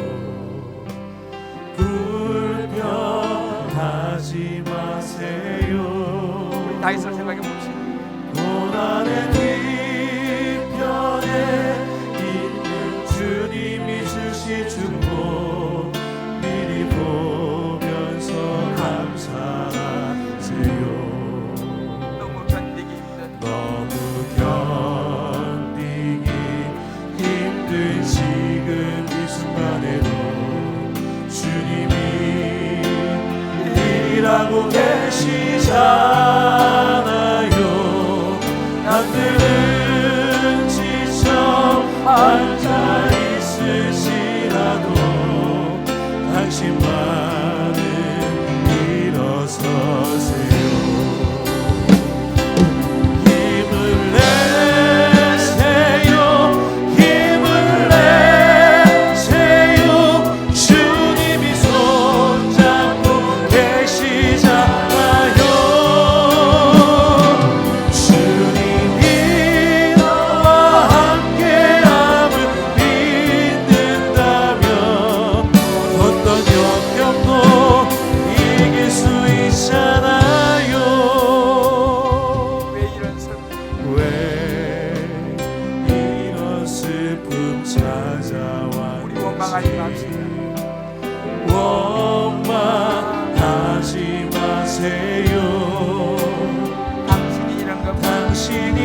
불평하지 마세요. 우리 다윗을 생각해 봅시다. 고난의 뒤편에 있는 주님이 주신 축복 미리 보면서 감사하세요. 너무 견디기 힘든 지금 이 순간에도 주님이 일하고 계시잖아요. 남들은 지쳐 앉아 있으시라도 당신만은 일어서세요. 힘을 내세요. 힘을 내세요. 주님이 손잡고 계시잖아요. 주님이 나와 함께함을 믿는다면 어떤 역경도 이길 수 있잖아요. 왜 이런 슬픔, 왜 이런 슬픔 찾아왔는지 우리 원망하지 맙시다. 원망하지 마세요. 당신이 이런 것 당신이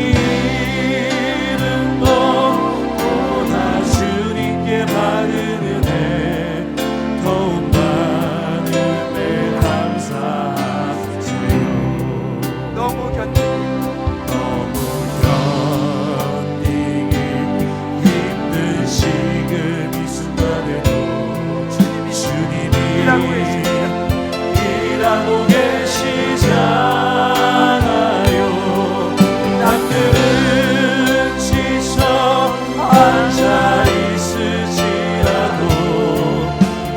잃은 것보다 주님께 받은 은혜 더욱 많음에 감사하세요. 너무 견디기 너무 견디기 힘든 지금 이 순간에도 주님이 일하고 계십니다. 일하고 계시잖아요. 남들은 지쳐 앉아 있을지라도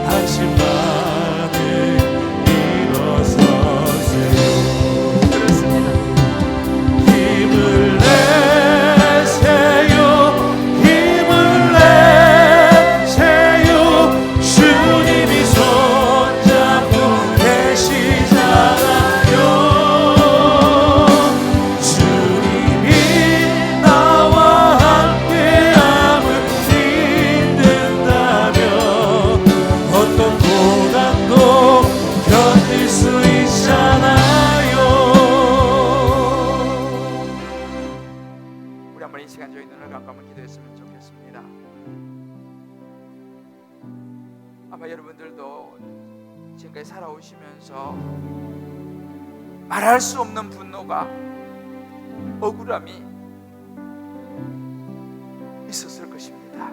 당신만은 일어서세요. 그렇습니다. 힘을 내세요. 힘을 내세요. 주님이 손잡고 계시잖아요. 주님이 나와 함께함을 믿는다면 어떤 고난도 견딜 수 있잖아요. 우리 한번 이 시간 저희 눈을 감고 한번 기도했으면 좋겠습니다. 아마 여러분들도 지금까지 살아오시면서 말할 수 없는 분노가, 억울함이 있었을 것입니다.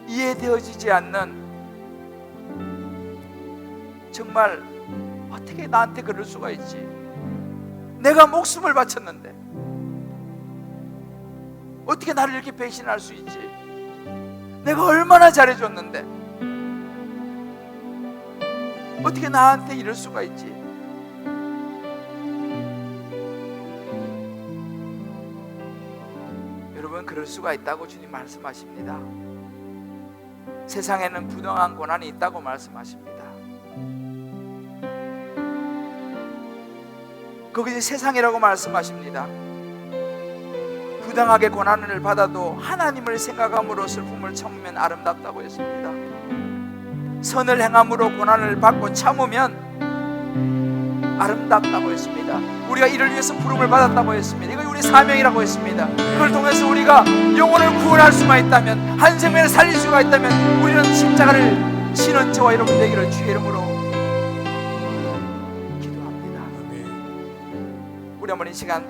이해되어지지 않는, 정말 어떻게 나한테 그럴 수가 있지? 내가 목숨을 바쳤는데 어떻게 나를 이렇게 배신할 수 있지? 내가 얼마나 잘해줬는데 어떻게 나한테 이럴 수가 있지? 여러분, 그럴 수가 있다고 주님 말씀하십니다. 세상에는 부당한 고난이 있다고 말씀하십니다. 거기 세상이라고 말씀하십니다. 부당하게 고난을 받아도 하나님을 생각함으로 슬픔을 참으면 아름답다고 했습니다. 선을 행함으로 고난을 받고 참으면 아름답다고 했습니다. 우리가 이를 위해서 부름을 받았다고 했습니다. 이거 우리 사명이라고 했습니다. 그걸 통해서 우리가 영혼을 구원할 수만 있다면, 한 생명을 살릴 수가 있다면 우리는 십자가를 지는 저와 여러분 되기를 주의 이름으로 기도합니다. 우리 한번 이 시간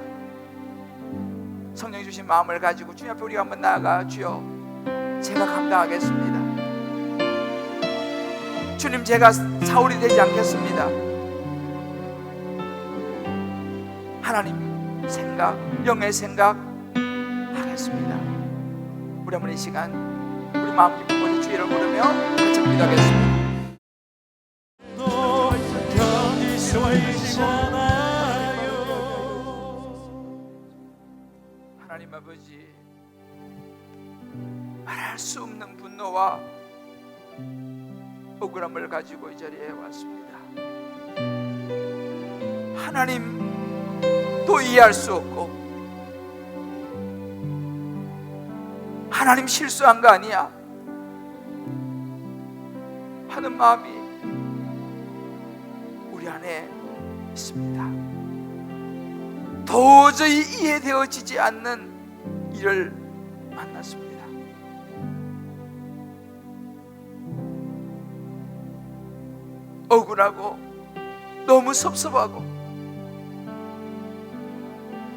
성령이 주신 마음을 가지고 주님 앞에 우리가 한번 나아가, 주여 제가 감당하겠습니다. 주님, 제가 사울이 되지 않겠습니다. 하나님 생각, 영의 생각 하겠습니다. 우리 한번 이 시간 우리 마음 깊은 곳에 주의 이름을 부르며 같이 기도하겠습니다. 견딜 수 있잖아요. 하나님 아버지, 말할 수 없는 분노와 억울함을 가지고 이 자리에 왔습니다. 하나님도 이해할 수 없고, 하나님 실수한 거 아니야 하는 마음이 우리 안에 있습니다. 도저히 이해되어지지 않는 일을 만났습니다. 억울하고 너무 섭섭하고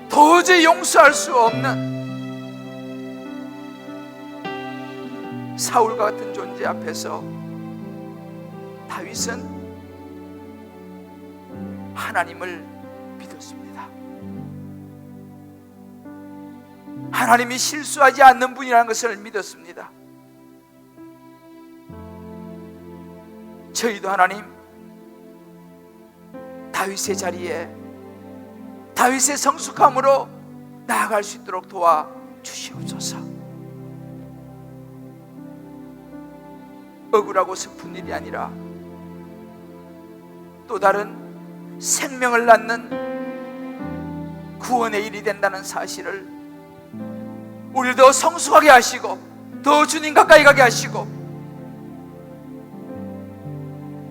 도저히 용서할 수 없는 사울과 같은 존재 앞에서 다윗은 하나님을 믿었습니다. 하나님이 실수하지 않는 분이라는 것을 믿었습니다. 저희도 하나님, 다윗의 자리에 다윗의 성숙함으로 나아갈 수 있도록 도와주시옵소서. 억울하고 슬픈 일이 아니라 또 다른 생명을 낳는 구원의 일이 된다는 사실을 우리를 더 성숙하게 하시고 더 주님 가까이 가게 하시고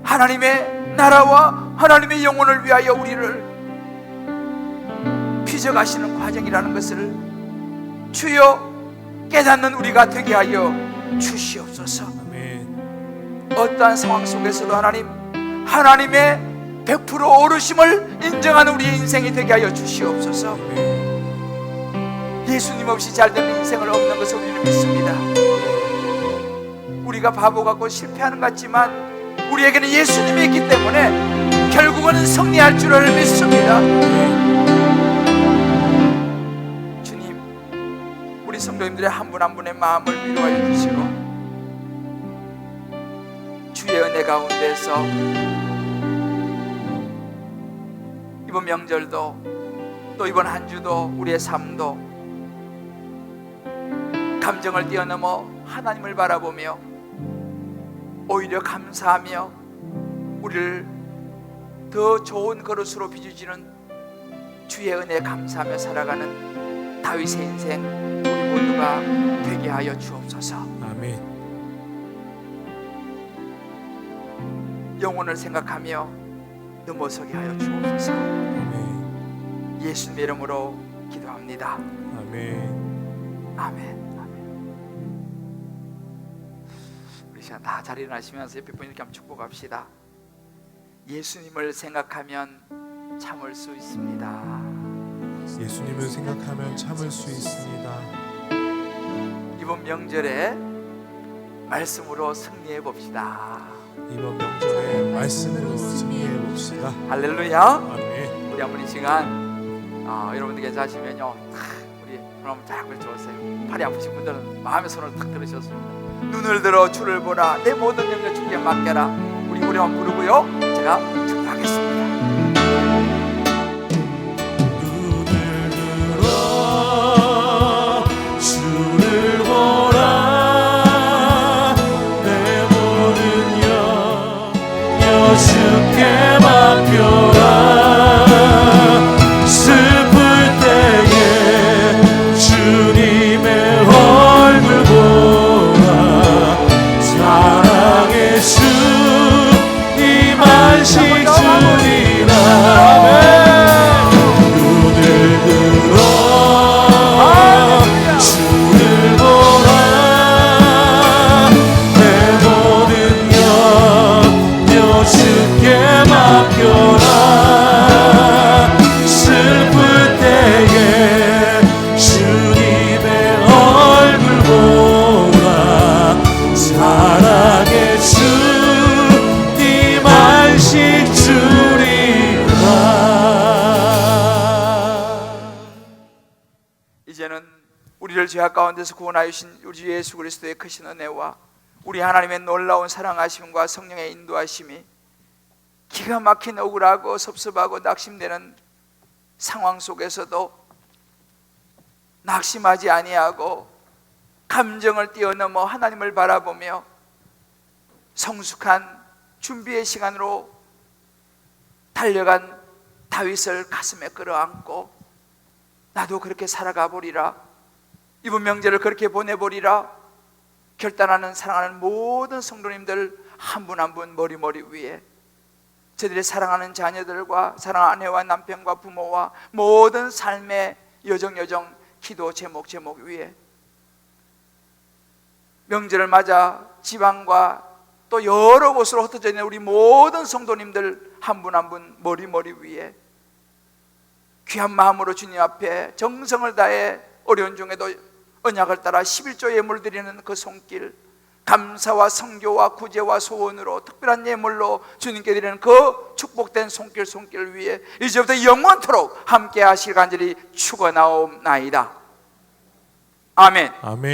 하나님의 나라와 하나님의 영혼을 위하여 우리를 빚어가시는 과정이라는 것을 주여 깨닫는 우리가 되게 하여 주시옵소서. 어떠한 상황 속에서도 하나님의 100% 오르심을 인정하는 우리의 인생이 되게 하여 주시옵소서. 예수님 없이 잘되는 인생을 없는 것을 우리는 믿습니다. 우리가 바보 같고 실패하는 것 같지만 우리에게는 예수님이 있기 때문에 결국은 승리할 줄을 믿습니다. 주님, 우리 성도님들의 한 분 한 분의 마음을 위로하여 주시고 주의 은혜 가운데서 이번 명절도 또 이번 한 주도 우리의 삶도 감정을 뛰어넘어 하나님을 바라보며 오히려 감사하며 우리를 더 좋은 그릇으로 빚어주는 주의 은혜에 감사하며 살아가는 다윗의 인생 우리 모두가 되게 하여 주옵소서. 아멘. 영혼을 생각하며 넘어서게 하여 주옵소서. 아멘. 예수님의 이름으로 기도합니다. 아멘. 아멘. 우리 시간 다 자리 일어나시면서 옆에 분 이렇게 한번 축복합시다. 예수님을 생각하면 참을 수 있습니다. 예수님을 생각하면 참을 수 있습니다. 이번 명절에 말씀으로 승리해 봅시다. 이번 명절에 말씀으로 승리해 봅시다. 할렐루야. 아멘. 우리 한번 이 시간 여러분들 괜찮으시면요, 우리 손 한번 쫙 걸쳐보세요. 팔이 아프신 분들은 마음의 손을 탁 들으셨습니다. 눈을 들어 주를 보라, 내 모든 염려 주께 맡겨라. 우리 한번 부르고요, 제가 축복하겠습니다. 눈을 들어 주를 보라, 내 모든 염려 주께 맡겨라. 슬플 때에 주님의 얼굴 보라. 사랑의 주 임하시지 우리를 죄악 가운데서 구원하여 주신 우리 주 예수 그리스도의 크신 은혜와 우리 하나님의 놀라운 사랑하심과 성령의 인도하심이 기가 막힌 억울하고 섭섭하고 낙심되는 상황 속에서도 낙심하지 아니하고 감정을 뛰어넘어 하나님을 바라보며 성숙한 준비의 시간으로 달려간 다윗을 가슴에 끌어안고 나도 그렇게 살아가 보리라, 이번 명절을 그렇게 보내보리라 결단하는 사랑하는 모든 성도님들 한 분 한 분 머리 위에 저들의 사랑하는 자녀들과 사랑하는 아내와 남편과 부모와 모든 삶의 여정 기도 제목 위에 명절을 맞아 지방과 또 여러 곳으로 흩어져 있는 우리 모든 성도님들 한 분 한 분 머리 위에 귀한 마음으로 주님 앞에 정성을 다해 어려운 중에도 언약을 따라 11조 예물 드리는 그 손길, 감사와 성교와 구제와 소원으로 특별한 예물로 주님께 드리는 그 축복된 손길 위에 이제부터 영원토록 함께 하실 간절히 축원하옵나이다. 아멘. 아멘.